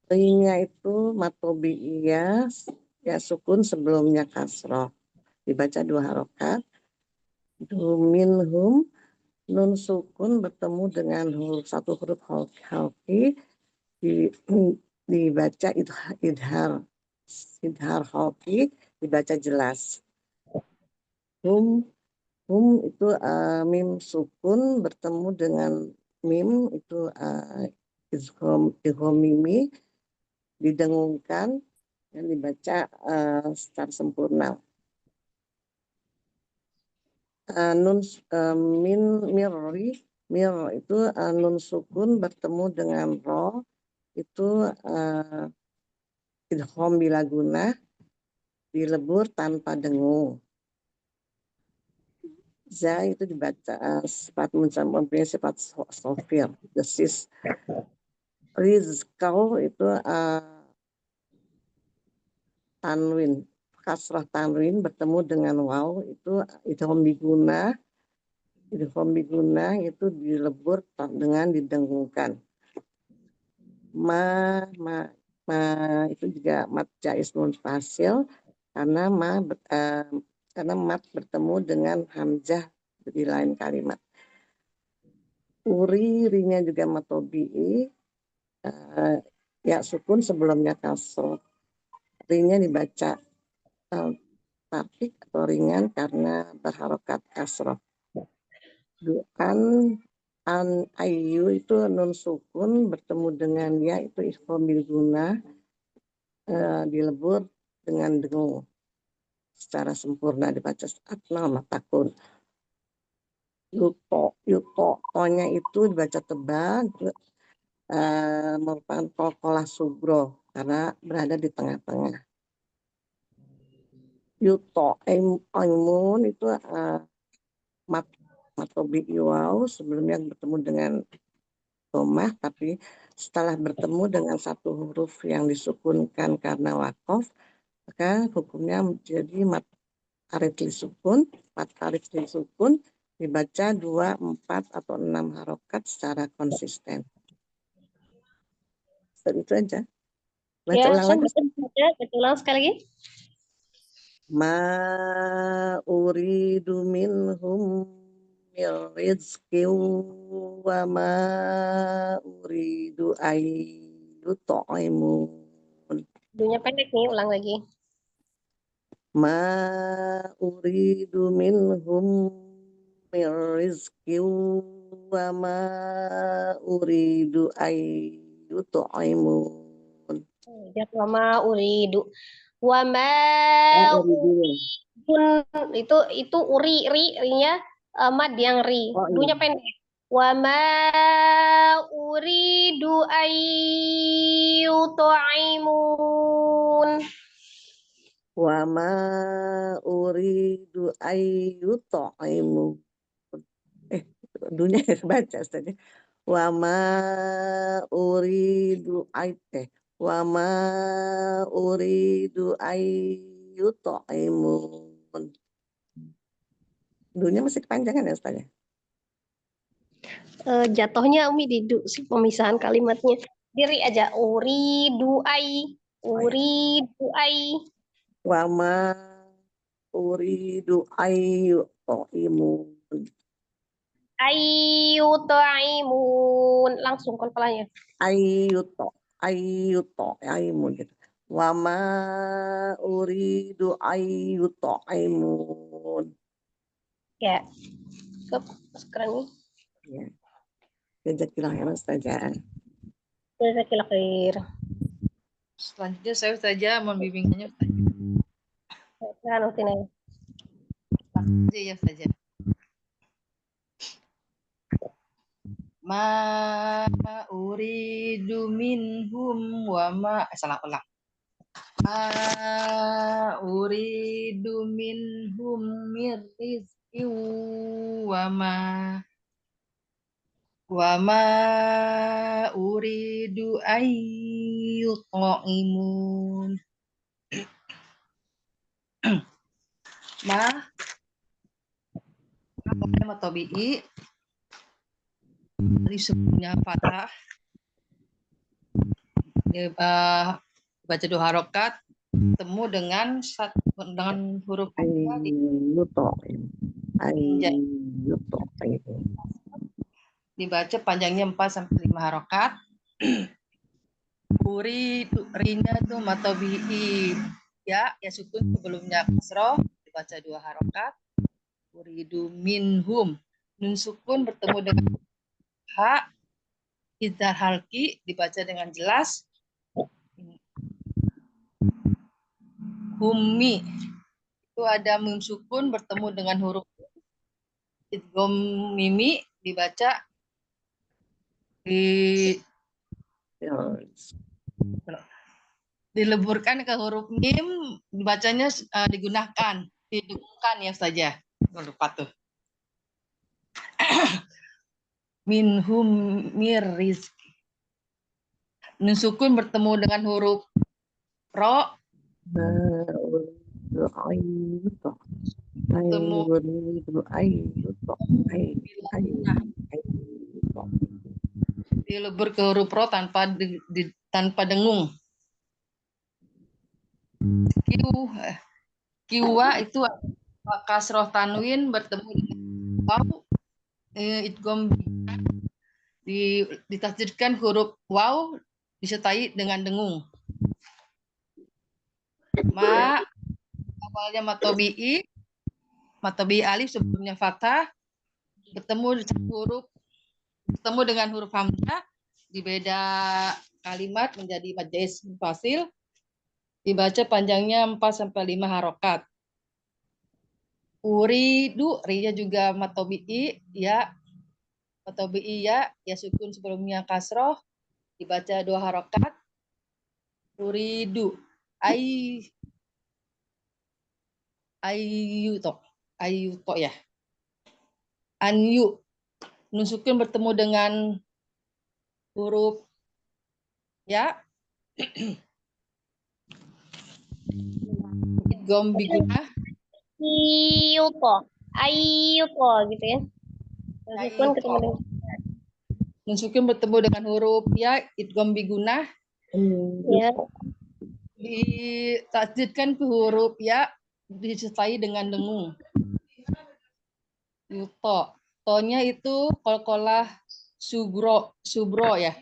Ri-nya itu matobi'iyah, ya sukun sebelumnya kasroh, dibaca 2 harokat. Minhum, nun sukun bertemu dengan satu huruf halki, dibaca idhar halki, dibaca jelas. Hum itu mim sukun bertemu dengan mim itu idgham mimi, didengungkan dan dibaca secara sempurna. Nun mir itu nun sukun bertemu dengan ro, itu idgham bila gunah, dilebur tanpa dengung. Za itu dibaca sifat mempunyai sifat sofir, desis. Rizqau itu tanwin, kasrah tanwin bertemu dengan waw, itu idgham biguna. Idgham biguna itu dilebur dengan didengungkan. Ma itu juga mad jais munfasil, karena mat bertemu dengan hamzah itu di lain kalimat. Uri, rinya juga matobi'i, ya sukun sebelumnya kasroh. Rinya dibaca tapik atau ringan karena berharokat kasroh. An ayu itu nun sukun bertemu dengan ya itu ikhfa bil guna, dilebur dengan dengung secara sempurna dibaca atnal matakun. Yuto, tonya itu dibaca tebal, merupakan qalqalah subro karena berada di tengah-tengah. Yuto, aimun itu matobi iwau sebelumnya bertemu dengan domah, tapi setelah bertemu dengan satu huruf yang disukunkan karena wakof, maka hukumnya menjadi arif lisukun, 4 arif lisukun dibaca 2, 4 atau 6 harokat secara konsisten. Itu aja. Baca Ya, ulang lagi. baca ulang sekali lagi. Ma uridu minhum min rizqi wa ma uridu ayyut'imun. Dunia pendek nih, ulang lagi. Ma uridu minhum min rizqi wa ma uridu ayyut'imun. Wama uridu. Wama itu rinya mad yang ri. Dunya pendek. Wama uridu ayyut'imun. Wa ma uridu ayyut'imun. Dunia baca saja. Wa ma uridu wa ma uridu ayyut'imun. Dunia masih kepanjangan ya Ustaz? Jatuhnya Umi di pemisahan kalimatnya. Diri aja. Uridu Wa ma uridu ayyut'imun. Ayyut'imun. Langsung kolpalanya. Ayyut'imun gitu. Wa ma uridu ayyut'imun. Ya. Sekarang ini. Ya. Jazakillah khairan Ustazah. Jazakillah khair. Selanjutnya saya Ustazah mohon bimbingannya Ustazah. Silakan Ustina. Ya Ustazah. Ma uridu minhum wa ma salah ulang. Ma uridu minhum min rizqi wa ma uridu ayyut'imun. Ma matobi'i disebutnya fathah, baca 2 harokat, temu dengan huruf dibaca panjangnya 4 sampai 5 harokat. Rinya itu matobi'i ya sukun sebelumnya kasroh dibaca 2 harokat. Uridu minhum nun sukun bertemu dengan ha idzar halki dibaca dengan jelas. Hummi itu ada mim sukun bertemu dengan huruf idgham mimi dibaca dileburkan ke huruf mim dibacanya didengungkan ya saja. Lupa tuh. Minhum mir rizki. Nun sukun bertemu dengan huruf ro. Dilebur ke huruf ro tanpa dengung. Kiwa itu kasroh tanwin bertemu dengan waw idgham ditasdidkan huruf waw disertai dengan dengung. Ma awalnya matobi'i alif sebelumnya fathah bertemu dengan huruf hamzah di beda kalimat menjadi mad jaiz munfasil dibaca panjangnya 4 sampai 5 harokat. Uridu ri-nya juga matobi'i ya sukun sebelumnya kasroh dibaca 2 harokat. Uridu ayyuto ya. Anyu nun sukun bertemu dengan huruf ya. Idgham bigunah Ayyuto gitu ya. Sukun ketemu dengan nun sukun bertemu dengan huruf ya idgham bigunah ya. Ditasdidkan ke huruf ya disertai dengan dengung. Yuto. To-nya itu qalqalah subro ya.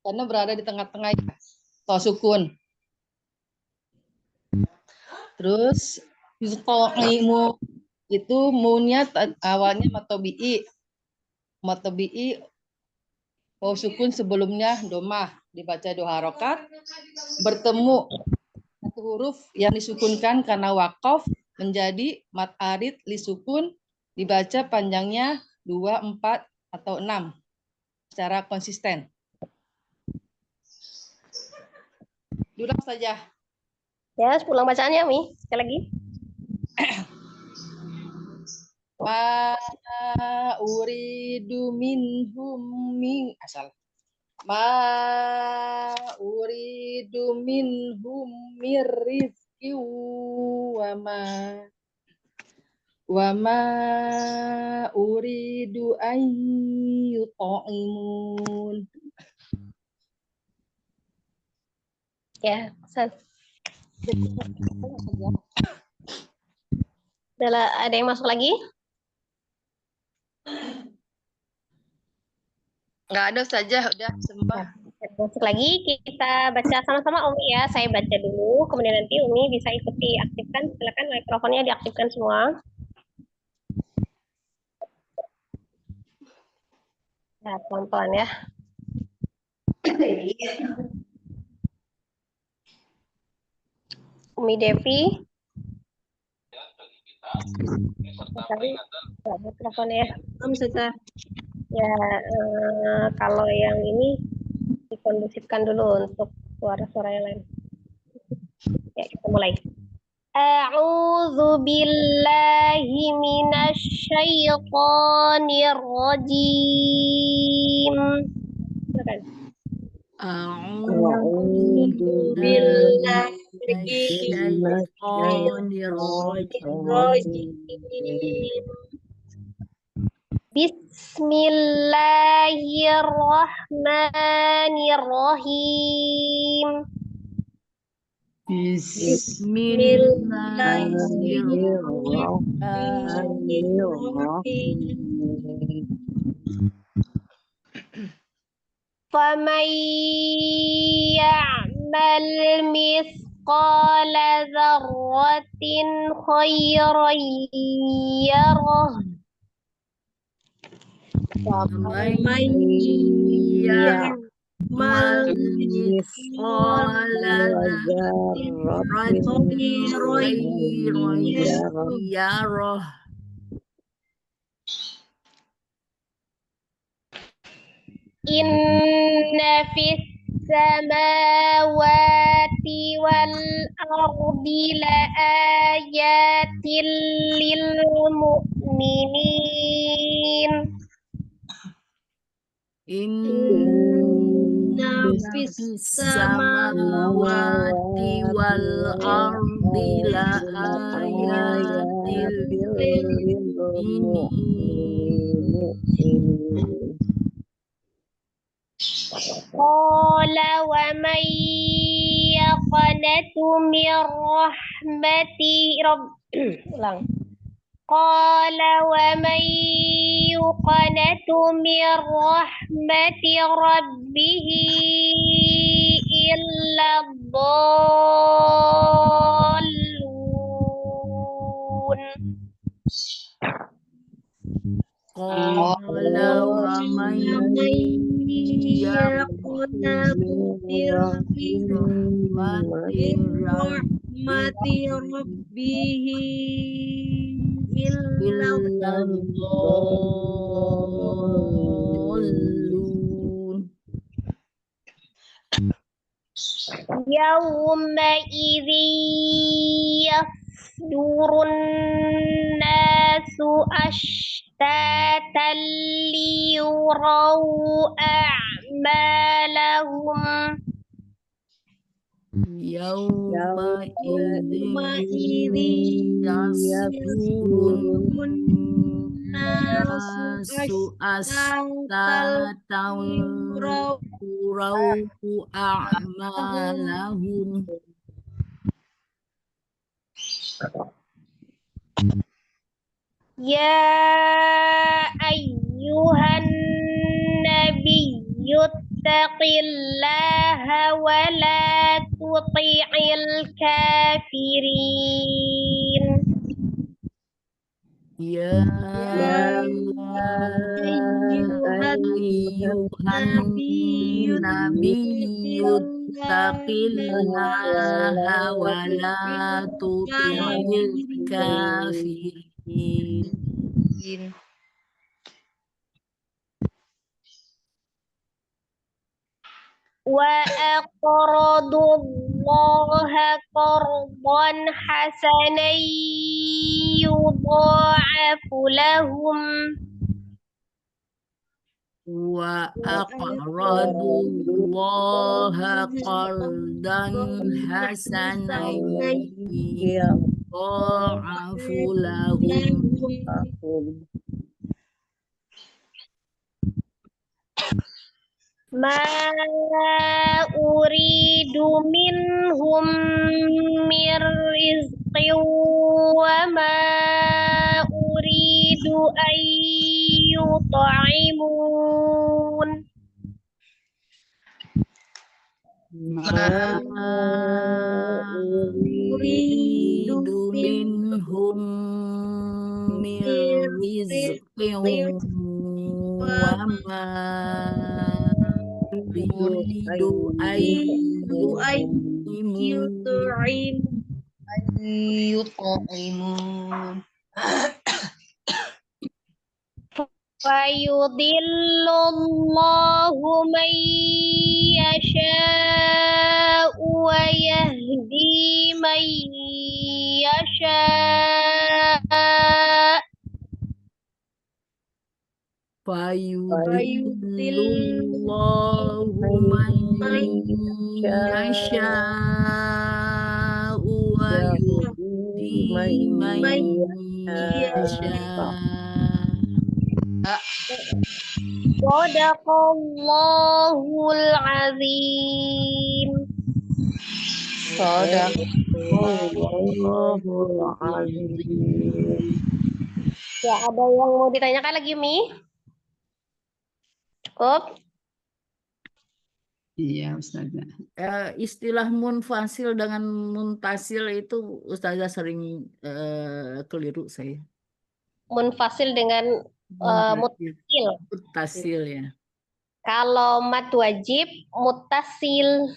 Karena berada di tengah-tengah ya. To sukun. Terus yuto'imu itu mu-nya awalnya matobi'i. Waw sukun sebelumnya domah dibaca 2 harokat bertemu satu huruf yang disukunkan karena waqaf menjadi mad arid li sukun dibaca panjangnya 2, 4 atau 6 secara konsisten. Diulang saja. Ya, pulang bacaannya Mi. Sekali lagi. Ma uridu minhum min asal. Ma uridu minhum mirrizqi wa ma uridu an yut'imun. Ya, ada yang masuk lagi? Nggak ada saja, udah sembah. Masuk lagi, kita baca sama-sama Umi ya. Saya baca dulu, kemudian nanti Umi bisa ikuti aktifkan. Silakan mikrofonnya diaktifkan semua. Nah, pelan-pelan ya. Umi Devi. Mikrofonnya. Ya, kalau yang ini dikondusifkan dulu untuk suara-suara yang lain. Ya, kita mulai. A'udzu billahi minasy syaithanir rajim. Silakan. A'udzu billahi minasyaitonir rajim. Bismillahirrahmanirrahim. Bismillahirrahmanirrahim. Faman ya'mal mithqala dzarratin khairan yarah. Faman ya'mal mithqala dzarratin khairan yarah. Inna fis samawati wal ardi la ayatin lil mu'minin. Inna fis samawati wal ardi la ayatin lil mu'minin. Qala wa man yaqnatu min rahmati ulang. قال ومن يقنط من رحمة ربه إلا الضالون. قال ومن يقنط من رحمة ربه إلا إلا الضالون يومئذ يصدر الناس أشتاتا ليروا أعمالهم يومئذ يصدر الناس أشتاتا ليروا أعمالهم يا أيها النبي اتق الله ولا تطع الكافرين. يا أيها النبي اتق الله ولا تطع الكافرين وأقرضوا الله قرضا حسنا يضاعف لهم وأقرضوا الله قرضا حسنا يضاعف لهم ما أريد منهم من رزق وما أريد أن يطعمون ما أريد منهم من رزق وما أريد أن يطعمون فيضل الله من يشاء ويهدي من يشاء فيضل الله من يشاء ويهدي من يشاء صدق الله العظيم. Ya, ada yang mau ditanyakan lagi, Mi? Cukup? Iya, Ustazah. Istilah munfasil dengan muntasil itu Ustazah sering keliru saya. Munfasil dengan mutasil. Mutasil ya. Kalau mad wajib, mutasil.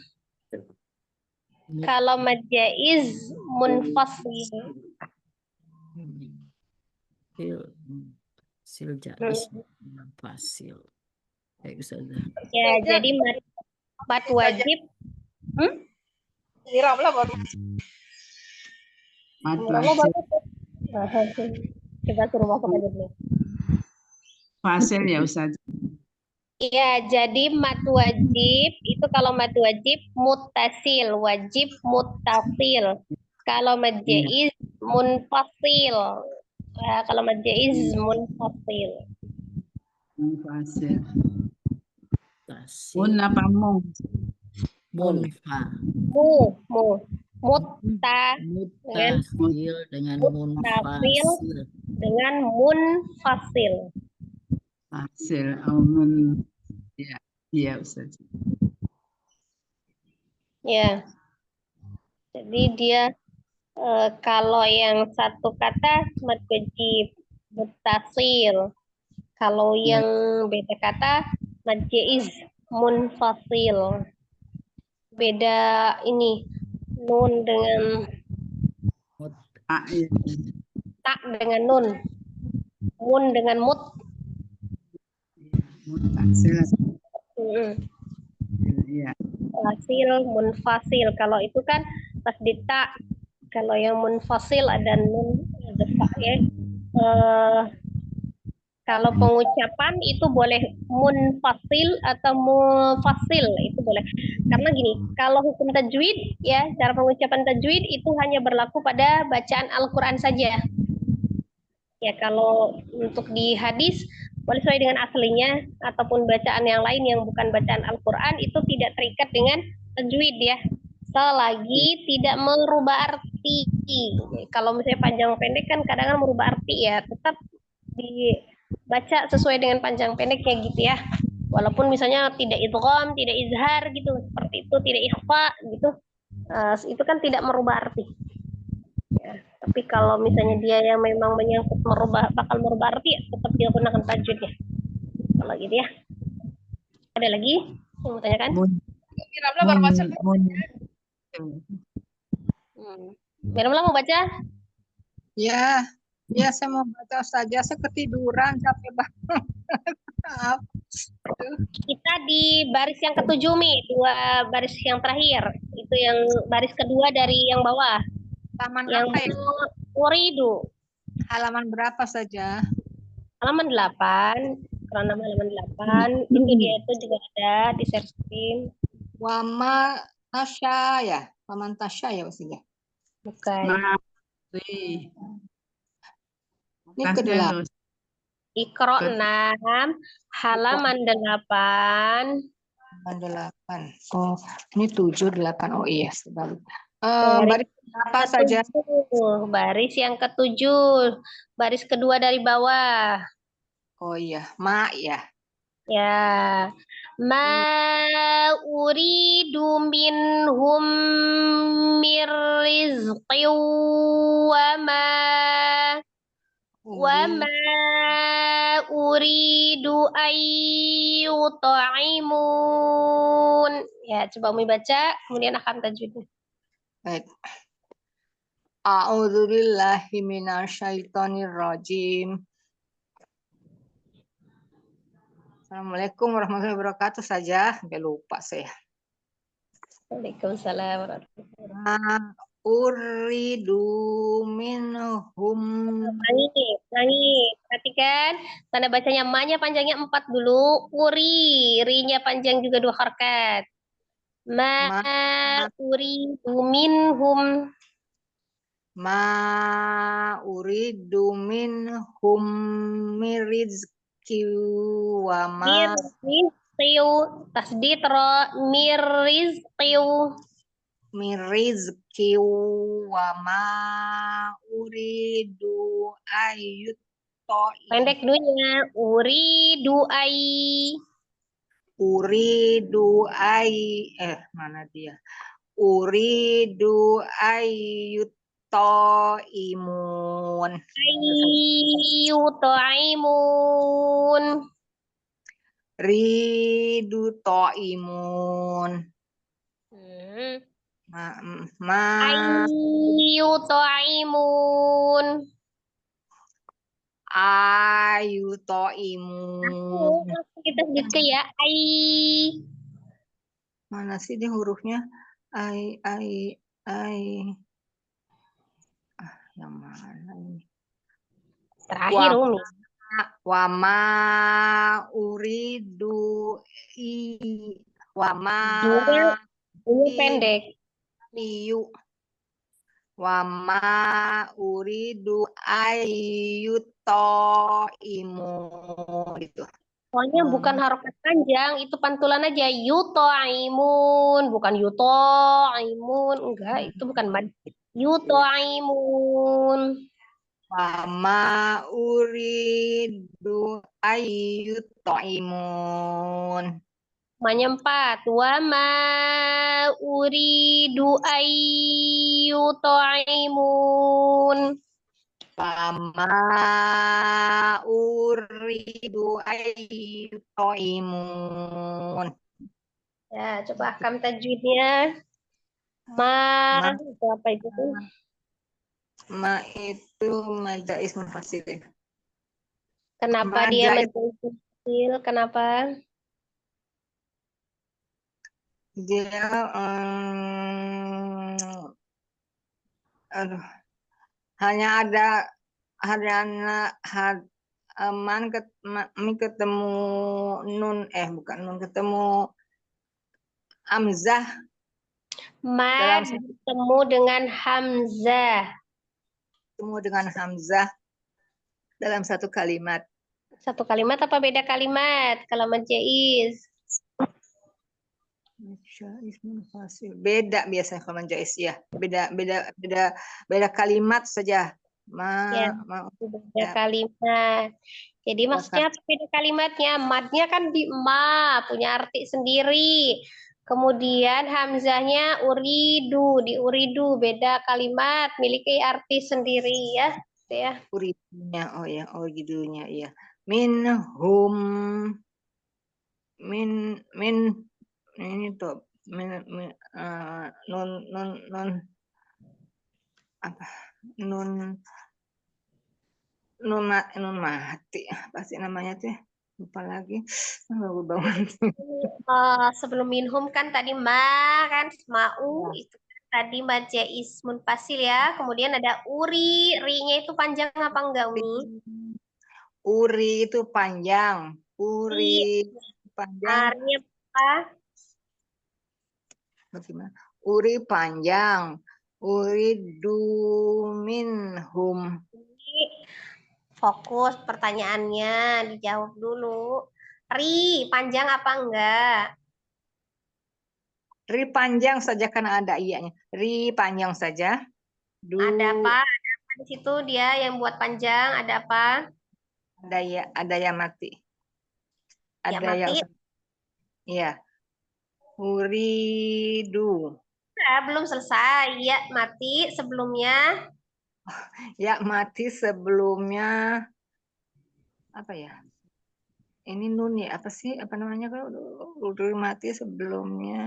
Kalau mad jaiz, munfasil. Sil jaiz munfasil. Baik Ustazah. Ya, jadi mad wajib. Mad wajib. Kita suruh masuk aja dulu. Fasil ya Ustazah. Iya, jadi mad wajib itu kalau mad wajib mutasil, wajib mutasil. Kalau mad jaiz munfasil. Nah, kalau mad jaiz munfasil. Munfasil. Mun apa mu? Munfa. Mutasil Mutasil dengan munfasil. dengan munfasil. Hasil ya, iya Ustaz. Ya. Jadi dia kalau yang satu kata mad wajib muttasil. Kalau Ya. yang beda kata mad jaiz munfasil. Beda ini nun dengan Iya. tak dengan nun. Mun dengan mut. Mutasil. Iya. Fasil, munfasil. Kalau itu kan pas di tak. Kalau yang munfasil ada nun, ada fa ya. Kalau pengucapan itu boleh munfasil atau mufasil, itu boleh. Karena gini, kalau hukum tajwid ya, cara pengucapan tajwid itu hanya berlaku pada bacaan Al-Qur'an saja. Ya, kalau untuk di hadis boleh sesuai dengan aslinya ataupun bacaan yang lain yang bukan bacaan Al-Qur'an itu tidak terikat dengan tajwid ya. Selagi tidak merubah arti. Kalau misalnya panjang pendek kan kadang-kadang merubah arti ya, tetap dibaca sesuai dengan panjang pendeknya gitu ya. Walaupun misalnya tidak idgham, tidak izhar gitu, seperti itu, tidak ikhfa gitu. Itu kan tidak merubah arti. Ya, tapi kalau misalnya dia yang memang menyangkut bakal merubah arti, ya tetap dia gunakan tajwid ya. Kalau gitu ya. Ada lagi yang mau tanyakan? Miramlah baru masuk. Miramlah mau baca? Ya, ya saya mau baca saja. Saya ketiduran, capek banget. Maaf. Kita di baris yang ketujuh, Mi. 2 baris yang terakhir. Itu yang baris kedua dari yang bawah. Halaman Yang apa ya? uridu. Halaman berapa saja? Halaman 8. Karena halaman 8. Itu dia itu juga ada di share screen. Wama Tasya ya? Waman Tasya ya maksudnya? Bukan. Ini kedua. Iqra 6, halaman 8. Halaman 8. Oh, ini 7, 8. Oh iya, sebalik. Baris Baris apa saja? Baris yang ketujuh. Baris kedua dari bawah. Oh iya, ma ya. Ya. Ma uridu minhum mir rizqi wa ma uridu ayyut'imun. Ya, coba Umi baca, kemudian akan tajwidnya. Baik. A'udzubillahi minasyaitonirrajim. Assalamualaikum warahmatullahi wabarakatuh saja. Sampai lupa saya. Waalaikumsalam warahmatullahi wabarakatuh. Uridu minhum. Nangi. Perhatikan, tanda bacanya ma-nya panjangnya 4 dulu, ri-nya panjang juga 2 harakat. Ma uridu minhum. Ma uridu minhum mirizki wa ma Mirizqiu, tasdid ra mirizqiu. mirizki wa ma uridu Pendek dulunya, uridu mana dia? Uridu ayyutaimun. ayyut'imun. Ridu to'imun. Ayyut'imun. Ayyutaimun. Kita sedikit ya. Mana sih dia hurufnya? Yang mana ini? Terakhir Umi. Wama uridu wama Ini pendek. liyu wama uridu ayyutaimun gitu. Soalnya bukan harokat panjang, itu pantulan aja. Yuto'imun, bukan yuto'imun. Enggak, itu bukan mad. Yuto'imun. Wama uridu ayyutaimun. Ma-nya 4. Wa ma uridu ayyutaimun. Wama uridu ayyutaimun. Ya, coba Akam tajwidnya. Ma, Ma, itu apa itu tuh? ma itu majais munfasil. Kenapa dia Majais menjadi kecil? Kenapa? dia aduh, hanya ada mi ketemu nun bukan nun ketemu amzah Ma dalam bertemu dengan hamzah. ketemu dengan hamzah dalam satu kalimat. Satu kalimat apa beda kalimat? Kalau menjais. Majais munfasil. Beda biasanya kalau menjais ya. Beda kalimat saja. Ya, Ma beda ya, kalimat. Jadi maksudnya apa beda kalimatnya? Madnya kan di ma, punya arti sendiri. Kemudian hamzahnya uridu, di uridu, beda kalimat, miliki arti sendiri ya. Gitu ya. uridunya, judulnya ya. Minhum min ini tuh nun apa nun nun mati apa sih namanya tuh ya? Lupa lagi. Baru bangun. Sebelum minhum kan tadi ma kan mau Ya. itu tadi majais munfasil ya. Kemudian ada uri, ri-nya itu panjang apa enggak Umi? Uri itu panjang. Ri, Uri panjang. artinya apa? Bagaimana? Uri panjang. Uri minhum. Fokus pertanyaannya, dijawab dulu. Ri, panjang apa enggak? Ri panjang saja karena ada iyanya. Ri panjang saja. Ada apa? Ada apa di situ dia yang buat panjang? Ada apa? Ada yang mati. Ya Ada yang mati. iya. Uridu. Nah, belum selesai. Ya mati sebelumnya. Ya mati sebelumnya apa ya? Ini nun ya apa sih? Apa namanya kalau udah mati sebelumnya?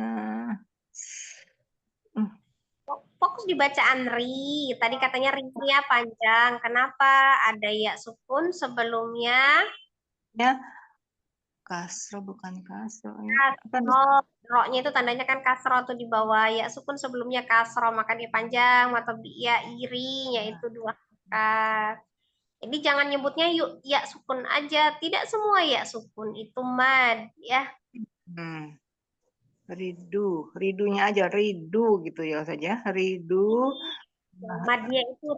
Fokus di bacaan ri. Tadi katanya ri-nya panjang. Kenapa? Ada ya sukun sebelumnya. Ya kasro bukan kasro. Apa Kasro. Ro-nya itu tandanya kan kasro tuh di bawah. Ya sukun sebelumnya kasro. Maka dia panjang. Atau ya iri-nya itu 2 harokat. Jadi jangan nyebutnya yuk ya sukun aja. Tidak semua ya sukun. Itu mad ya. ridunya aja ridu gitu ya saja. Ridu. Madnya itu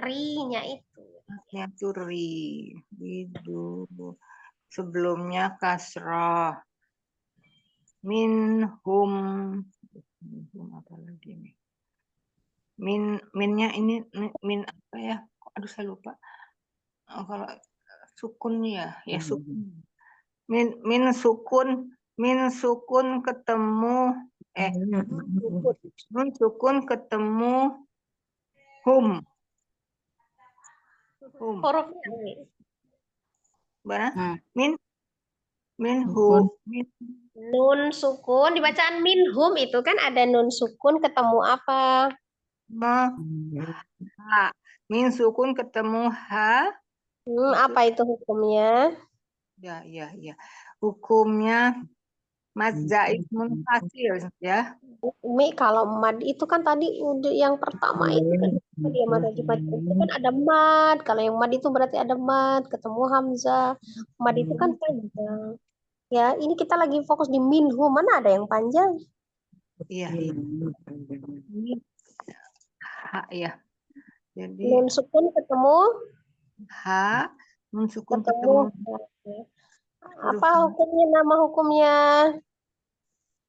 ri-nya itu. Ya tuh ridu. Sebelumnya kasroh. Minhum apa lagi nih? Minnya ini min apa ya? Aduh saya lupa. Kalau sukun ya sukun. Min sukun ketemu min sukun ketemu hum. Hurufnya ini. Mana? Min hum. Nun sukun dibacaan minhum itu kan ada nun sukun ketemu apa? Ha. Min sukun ketemu ha. Apa itu hukumnya? Ya. Hukumnya mad zaiz munfasil ya. Umi kalau mad itu kan tadi yang pertama itu kan dia mad wajib mad itu kan ada mad. Kalau yang mad itu berarti ada mad ketemu hamzah. Mad itu kan panjang. Ya, ini kita lagi fokus di minhum. Mana ada yang panjang? Iya. Ini ha ya. Jadi Nun sukun ketemu ha, nun sukun ketemu. ketemu. Apa hukumnya? Nama hukumnya?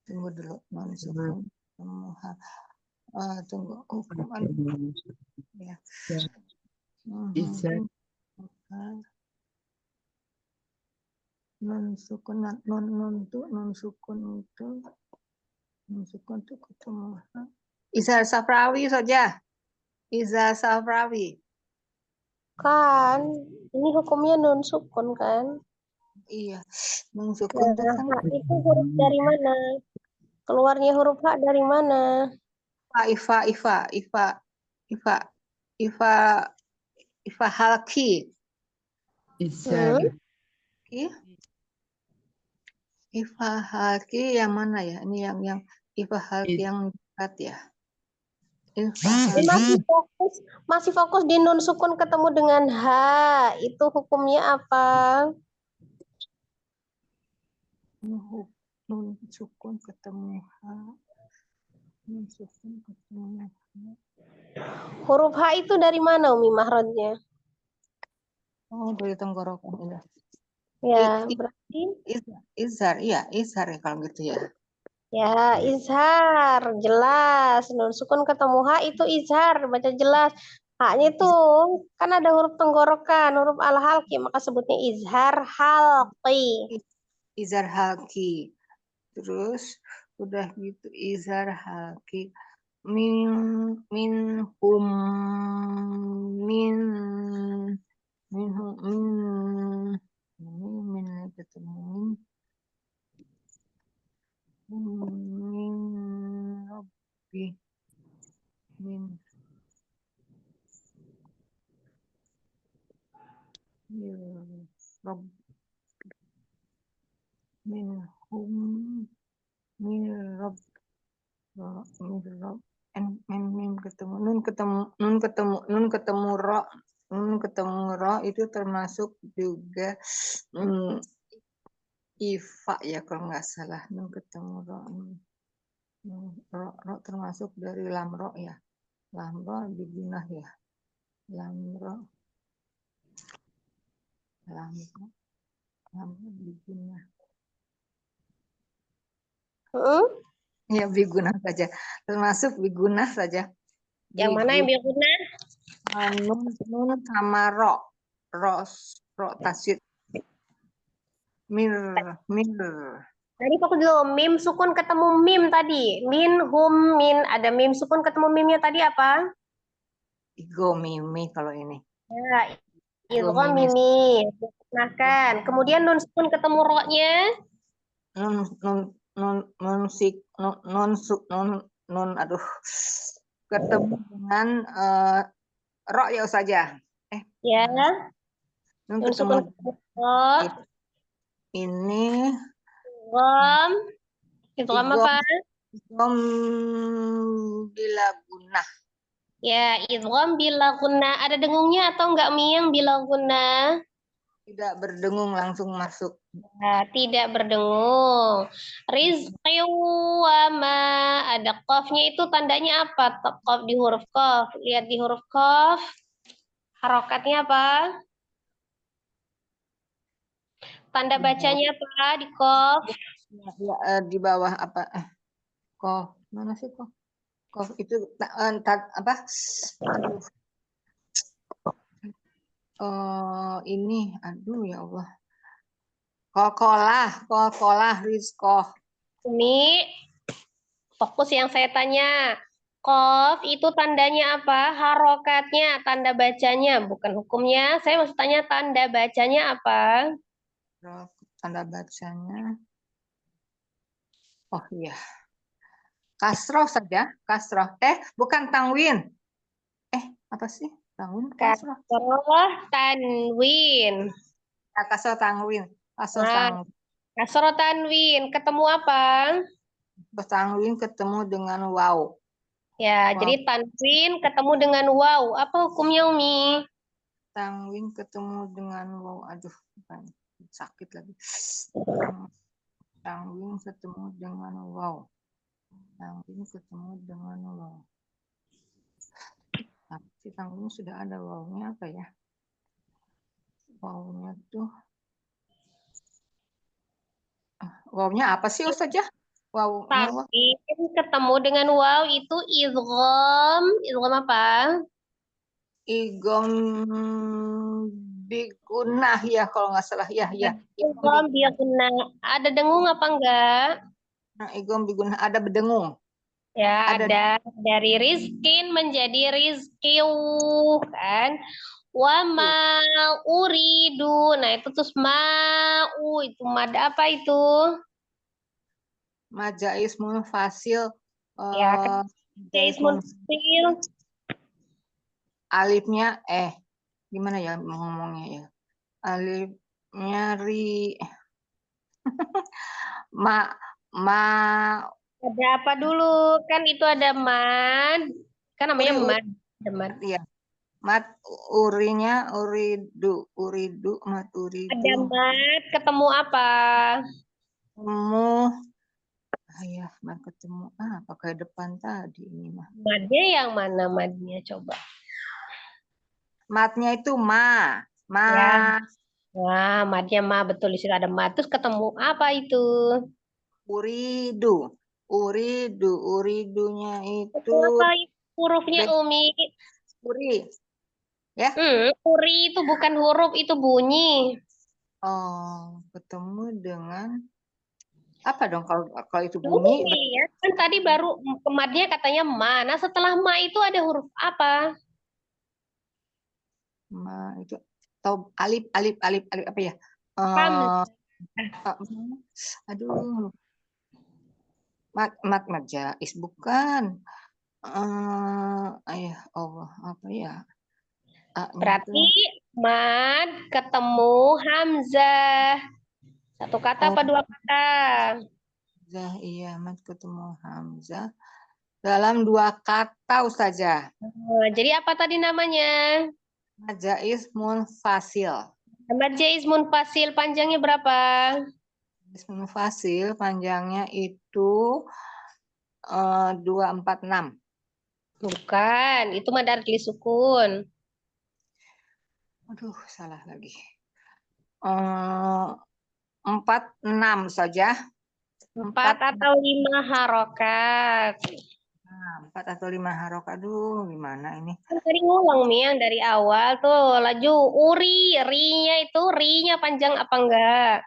Tunggu dulu, nun sukun ketemu ha. Tunggu hukum ya. Izar. Nun sukun nun sukun itu ketemu Izhar Safrawi saja. Izhar Safrawi. Kan, ini hukumnya nun sukun kan? Iya, nun sukun itu Nah, kan H itu huruf dari mana? Keluarnya huruf H dari mana? Ifa Halki. Izar. Ifa Halki yang mana ya? Ini yang Ifa Halki yang dekat ya. Ini masih fokus di nun sukun ketemu dengan H. Itu hukumnya apa? Nun sukun ketemu H. Nun sukun ketemu H. Huruf H itu dari mana Umi mahrojnya? Oh, dari tenggorokan ini. Ya, berarti Izhar, iya, izhar ya kalau gitu ya. ya izhar, jelas. Nun sukun ketemu H itu izhar, baca jelas. H-nya itu kan ada huruf tenggorokan, huruf al-halqi, maka sebutnya izhar halqi. Izhar halki. Terus udah gitu izhar halki. Min hum ketemu min rabbi min rabb min hum min rabb mim ketemu nun ketemu ro itu termasuk juga ifa ya kalau nggak salah. Nun ketemu ro termasuk dari lamro ya. Lamro digunah ya. Lamro digunah. Ya biguna saja. Termasuk biguna saja. Yang mana yang biguna? Nun sama ro tasydid. Mir. Tadi fokus dulu, mim sukun ketemu mim tadi. Min, hum, min. Ada mim sukun ketemu mimnya tadi apa? Igo mimi kalau ini. Ya, idgham mimi. Nah, kemudian nun sukun ketemu ro-nya. Aduh. Ketemu dengan ro ya saja. Ya. Nun sukun ketemu ro. Ini Idgham. Idgham apa? Idgham bila gunah. Ya, idgham bila gunah. Ada dengungnya atau enggak Mi yang bila gunah? Tidak berdengung langsung masuk. Nah, tidak berdengung. Rizqi wa ma. Ada qafnya itu tandanya apa? Qaf di huruf qaf. Lihat di huruf qaf. Harokatnya apa? Tanda bacanya apa di qaf? Ya, di bawah apa? Qaf. Mana sih qaf? Qaf itu apa? Aduh. Ini aduh ya Allah. Kokolah rizqoh. Ini fokus yang saya tanya. Qaf itu tandanya apa? Harokatnya, tanda bacanya, bukan hukumnya. Saya maksud tanya tanda bacanya apa? Tanda bacanya. Oh iya. Kasroh saja, kasroh. Bukan tanwin. Apa sih? Tanwin, kasroh. Kasroh tanwin. Kasroh tanwin. Kasroh tanwin. Kasroh tanwin. Ketemu apa? Tanwin ketemu dengan waw. Ya, jadi tanwin ketemu dengan waw. Apa hukumnya, Umi? Tanwin ketemu dengan waw. Aduh, sakit lagi. Tanwin ketemu dengan waw. Tanwin ketemu dengan waw. Si tanwin sudah ada wawnya apa ya? Wawnya tuh. Wawnya apa sih Ustazah? Tanwin ketemu dengan waw itu idgham. Idgham apa? Igom bigunah ya kalau nggak salah ya ya. Igom bigunah. Ada dengung apa enggak? Igom bigunah ada bedengung. Ya, Ada ada dari rizkin menjadi rizkiu kan. Wa ma uridu. Nah, itu terus mau itu mad apa itu? majais munfasil. Ya, kan Majais ismun alifnya gimana ya ngomongnya ya? Alifnya ma ma ada apa dulu? Kan itu ada mad. Kan namanya uri, mad. Ada mad. ya. Mat urinya uridu mat uridu. Ada mad ketemu apa? Ketemu ya mat ketemu pakai depan tadi ini mah. Madnya yang mana madnya coba? Matnya itu ma. Ya. Wah, madnya ma betul di situ ada mad. Terus ketemu apa itu? Uridunya itu Apa hurufnya Umi? uri ya. Uri itu bukan huruf, itu bunyi. Ketemu dengan apa dong kalau itu bunyi? Bunyi ya. Kan tadi baru madnya katanya ma. Nah, setelah ma itu ada huruf apa? Ma itu atau alif apa ya? Ham. Aduh, mat majais bukan. Ya Allah apa ya? Berarti mad ketemu hamzah. Satu kata apa dua kata? Hamzah, iya, mat ketemu hamzah dalam dua kata Ustazah. Jadi apa tadi namanya? Majais munfasil. Majais munfasil panjangnya berapa? Majais munfasil panjangnya itu 246. Bukan, itu mad arti sukun. Aduh, salah lagi. 46 saja. 4 atau 5 harokat. 4 atau 5 harokat. Aduh, gimana ini? Kan tadi ngulang Mi yang dari awal tuh. Laju uri, ri-nya itu ri-nya panjang apa enggak?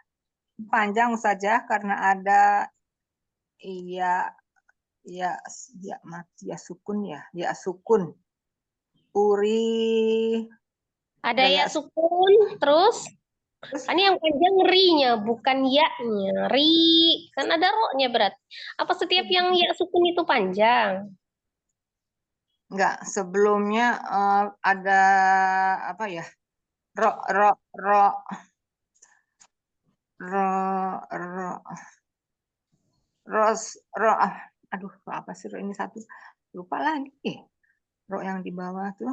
Panjang saja karena ada ya sukun ya. Ya sukun. Uri Ada ya sukun, terus kan yang panjang ri-nya bukan ya-nya. Ri, kan ada ro-nya berarti. Apa setiap yang ya sukun itu panjang? enggak, sebelumnya ada apa ya? Ro aduh apa sih ro ini satu lupa lagi. Ro yang di bawah tuh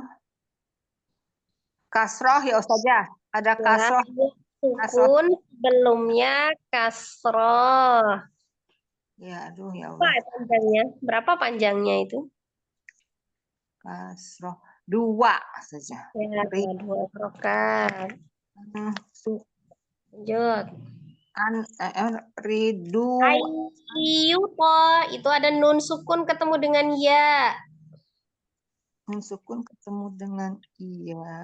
kasroh ya Ustazah, ada kasroh. Sukun sebelumnya kasroh. Ya aduh ya Apa Allah. panjangnya? Berapa panjangnya itu? Kasroh 2 saja. Ya, 2 harokat. Lanjut. Ridu Ayyuto itu ada nun sukun ketemu dengan ya. nun sukun ketemu dengan iya.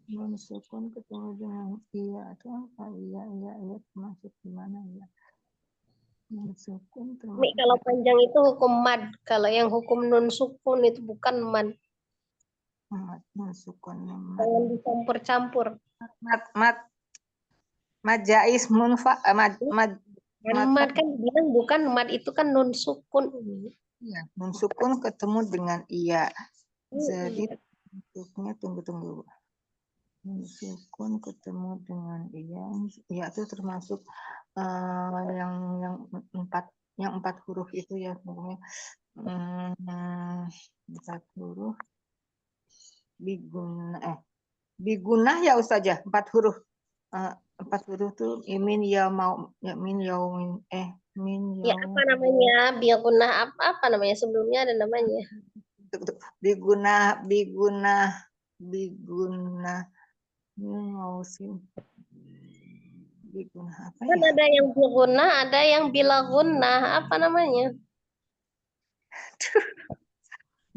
Nun sukun ketemu dengan iya itu apa? Iya termasuk di mana ya? Nun sukun termasuk. Kalau panjang itu hukum mad. Kalau yang hukum nun sukun itu bukan mad. Nun sukun. Jangan dicampur-campur. Majais munfa mad Mad kan bilang bukan mad itu kan nun sukun. Iya, nun sukun ketemu dengan iya. Jadi bentuknya tunggu. Nun sukun ketemu dengan iya. Iya itu termasuk yang empat huruf itu ya pokoknya. 4 huruf. Bigunah ya Ustazah, 4 huruf. 4 huruf tuh min ya mau ya min yaumin min Ya yaum. apa namanya? Biakunah apa namanya? Sebelumnya ada namanya. Bigunah ngausin. Bigunah apa Kan ya? ada yang biakunah, ada yang bilagunah. Apa namanya?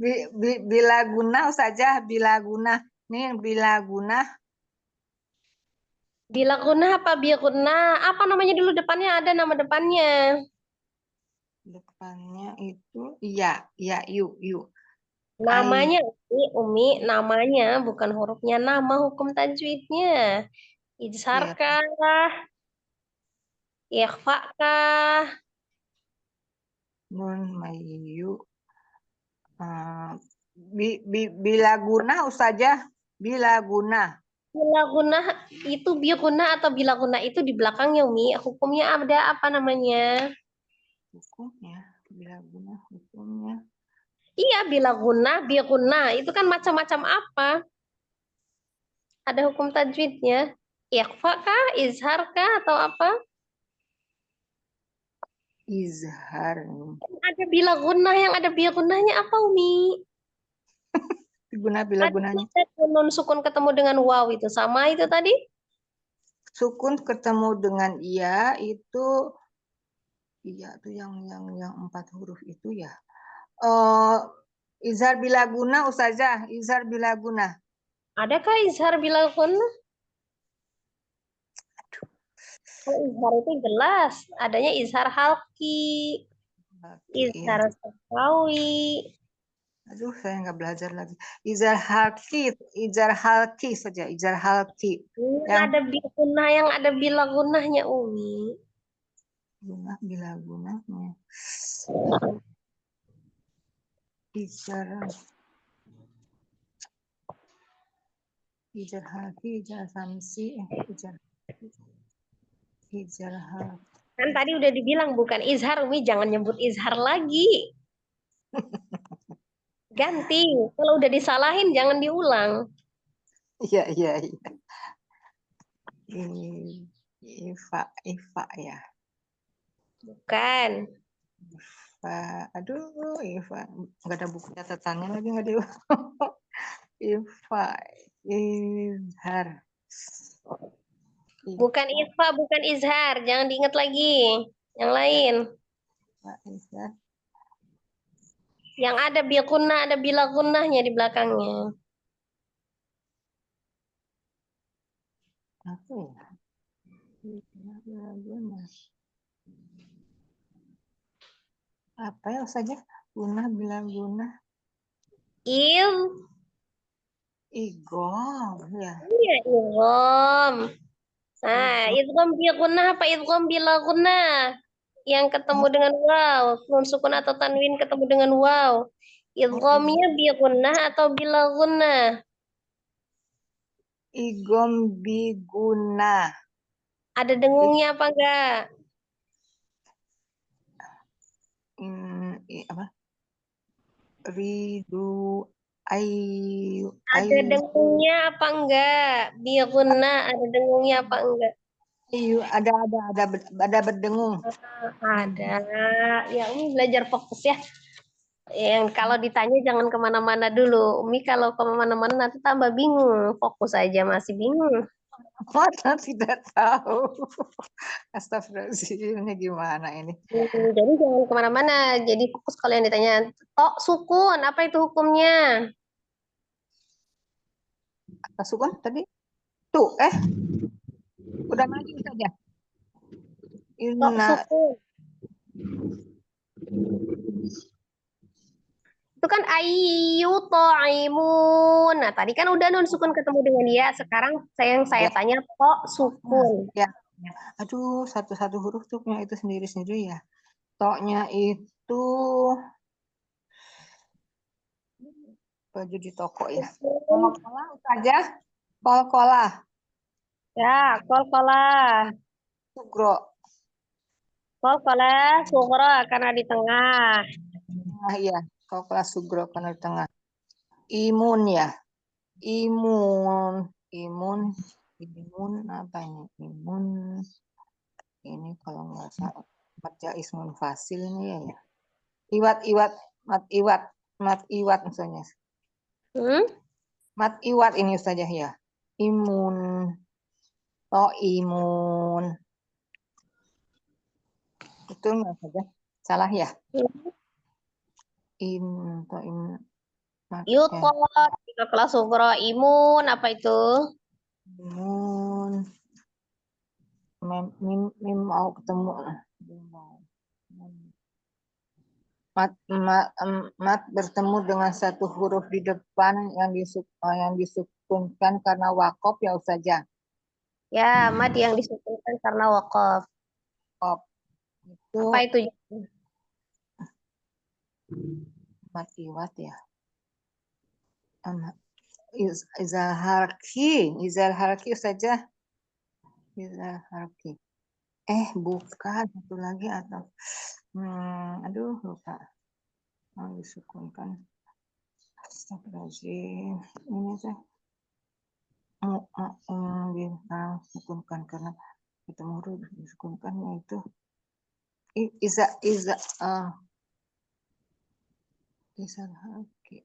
Bila guna saja, bila guna. Nih bila guna. Bila guna apa biya guna? Apa namanya dulu depannya? Ada nama depannya. Depannya itu iya, iya, yuk. Namanya Umi, namanya bukan hurufnya, nama hukum tajwidnya. Izhar Iya. kah? Ikhfa kah? Nun mayu. Bila guna Ustazah, bila guna. Bila guna itu biya guna atau bila guna itu di belakangnya Umi. Hukumnya ada apa namanya? Hukumnya, bila guna hukumnya. Iya, bila guna, biya guna. Itu kan macam-macam apa? Ada hukum tajwidnya. Ikhfa kah? Izhar kah? Atau apa? Izhar. Ada bila guna, yang ada biya gunanya apa Umi? Guna bila Tadi gunanya. ada nun sukun ketemu dengan waw itu sama itu tadi? Sukun ketemu dengan iya itu iya tuh yang 4 huruf itu ya. Izhar bila guna Ustazah, izhar bila guna. Adakah izhar bila guna? Kalau izhar itu jelas, adanya izhar halki, Iya. izhar safawi. Aduh, saya nggak belajar lagi. Izhar halki saja, izhar halki. Yang ada guna, yang ada bila gunahnya Umi. Guna bila gunanya. Izhar halki, izhar samsi, izhar halki. Kan tadi udah dibilang bukan izhar Umi, jangan nyebut izhar lagi. Ganti, kalau udah disalahin jangan diulang. Iya. Ifa ya. Bukan. Aduh, Ifa. Nggak ada buku catatannya lagi, nggak ada. Ifa. Izhar. Bukan ikhfa, bukan izhar. Jangan diingat lagi. Yang lain. Izhar. Yang ada biqunah, ada bila gunahnya di belakangnya. Apa ya? Apa ya saja? Guna bilang guna. Igom ya. Iya, idgham. Nah, idgham biqunah apa idgham bila gunah? Yang ketemu dengan waw, nun sukun atau tanwin ketemu dengan waw. Idghamnya biqunah atau bila gunah? Igom biguna. Ada dengungnya apa enggak? Apa? Ridu ayu. Ada dengungnya apa enggak? Biqunah ada dengungnya apa enggak? Ayu ada berdengung. Ada. Ya, Umi belajar fokus ya. Yang kalau ditanya jangan kemana-mana dulu. Umi kalau kemana-mana nanti tambah bingung. Fokus aja masih bingung. Mana tidak tahu. Astagfirullahaladzim, ini gimana ini? Jadi jangan kemana-mana. Jadi fokus kalau yang ditanya. Tok sukun, apa itu hukumnya? Apa sukun tadi? Tuh, udah maju saja. Tok sukun. Itu kan ayu to'imun. Nah, tadi kan udah nun sukun ketemu dengan dia. Sekarang saya tanya tok sukun. Ya. Aduh, satu-satu huruf tuh punya itu sendiri-sendiri ya. Toknya itu baju di toko ya. Kol-kola saja. Kol-kola. Ya, kol-kola. Sugro. Kol-kola sugro karena di tengah. Nah, iya. Kol-kola sugro karena di tengah. Imun ya. Imun apa ini? Imun ini kalau nggak salah baca ismun fasil nih ya. Mat iwat misalnya. Mat iwat ini saja ya. Imun. Imun. Itu nggak saja. Salah ya. Imun. Yutot, tiga kelas sugro, imun, apa itu? Imun. Mim mau ketemu. Mat bertemu dengan satu huruf di depan yang disukunkan karena wakof ya Ustazah. Ya, mad yang disukunkan karena wakof. Itu Apa itu? mat iwat ya. Izal harki Ustazah. Izal harki. Bukan satu lagi atau aduh lupa. Disukunkan. Astagfirullahaladzim. Ini teh disukunkan karena ketemu huruf disukunkannya itu izal haki.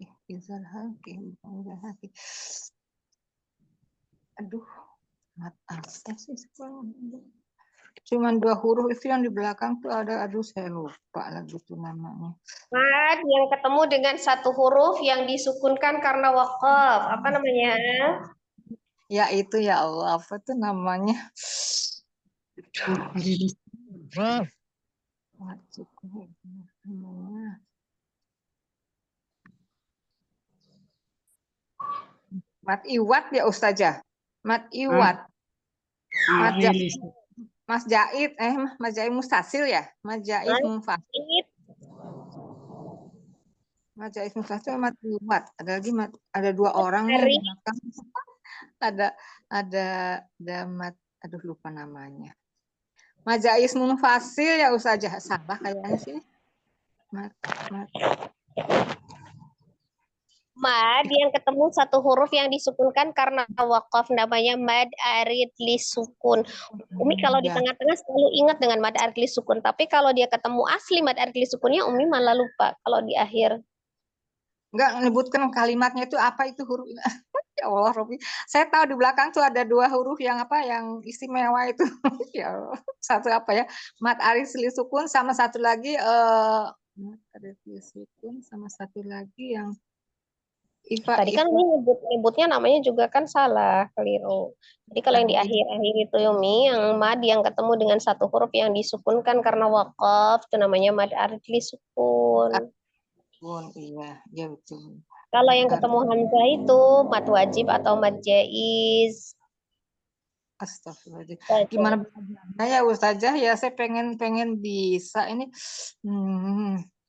Aduh, maaf sih cuman 2 huruf itu yang di belakang tuh ada, saya lupa lagi tuh namanya. Mad yang ketemu dengan satu huruf yang disukunkan karena wakof. Apa namanya? Ya itu ya Allah, apa tuh namanya? Mat iwat ya Ustazah. Mat iwat. Mas Jaid, Mas Jaid Mustasil ya? Mas Jaid Mufasil. Mas Jaid Mustasil mat iwat. Ada lagi ada 2 orang nih di belakang. ada mat, aduh lupa namanya. Mas Jaid Mufasil ya Ustazah. Salah kayaknya sih. Mad yang ketemu satu huruf yang disukunkan karena wakof namanya mad arid li sukun. Umi kalau di tengah-tengah selalu ingat dengan mad arid li sukun, tapi kalau dia ketemu asli mad arid li sukunnya Umi malah lupa kalau di akhir. Enggak menyebutkan kalimatnya itu apa itu huruf. Ya Allah, Robi. Saya tahu di belakang tuh ada 2 huruf yang apa yang istimewa itu. Ya Allah. Satu apa ya? Mad arid li sukun sama satu lagi mad arid li sukun sama satu lagi yang Tadi kan nyebutnya namanya juga kan salah, keliru. Jadi kalau yang di akhir-akhir itu Yumi, yang mad yang ketemu dengan satu huruf yang disukunkan karena wakof, itu namanya mad arid li sukun. Iya, ya betul. Kalau yang ketemu hamzah itu mad wajib atau mad jaiz. Astagfirullahaladzim. Gimana belajarnya ya Ustazah? Ya saya pengen bisa ini.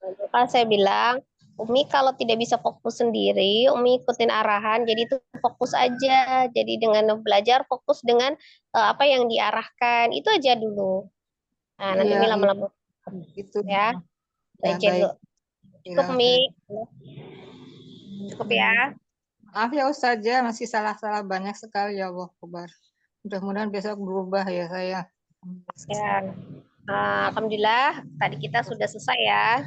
Maka saya bilang, Umi kalau tidak bisa fokus sendiri, Umi ikutin arahan, jadi itu fokus aja. Jadi dengan belajar fokus dengan apa yang diarahkan, itu aja dulu. Nah, nanti Umi lama-lama itu ya. Belajar. Cukup Umi. Cukup ya. Maaf ya Ustazah, masih salah-salah banyak sekali ya Allah Akbar. Mudah-mudahan besok berubah ya saya. Ya. Alhamdulillah, tadi kita sudah selesai ya.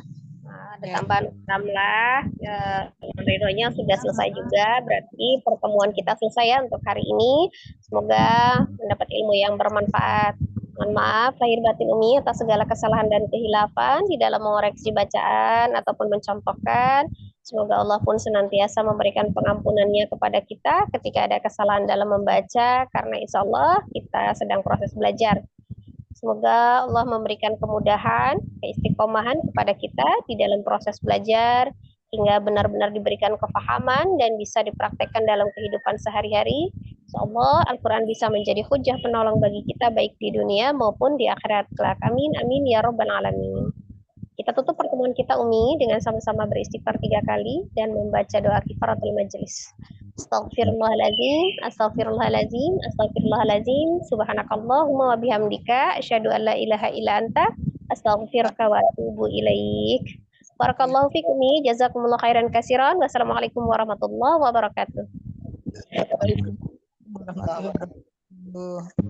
Ada tambahan 6 ridhonya sudah selesai juga, berarti pertemuan kita selesai ya untuk hari ini. Semoga mendapat ilmu yang bermanfaat. Mohon maaf lahir batin Umi atas segala kesalahan dan kehilafan di dalam mengoreksi bacaan ataupun mencontohkan. Semoga Allah pun senantiasa memberikan pengampunannya kepada kita ketika ada kesalahan dalam membaca, karena insya Allah kita sedang proses belajar. Semoga Allah memberikan kemudahan, keistiqomahan kepada kita di dalam proses belajar, hingga benar-benar diberikan kefahaman dan bisa dipraktekkan dalam kehidupan sehari-hari. Insyaallah Al-Quran bisa menjadi hujah penolong bagi kita baik di dunia maupun di akhirat kelak. Amin, amin, ya Rabbal Alamin. Kita tutup pertemuan kita Umi dengan sama-sama beristighfar 3 kali dan membaca doa kifaratul majlis. Astaghfirullahaladzim, astaghfirullahaladzim, astaghfirullahaladzim, subhanakallahumma wa bihamdika, asyhadu an la ilaha illa anta, astaghfiruka wa atubu ilaik. Barakallahu fikum, jazakumullah khairan katsiran. Wassalamualaikum warahmatullahi wabarakatuh. Waalaikumsalam warahmatullahi wabarakatuh.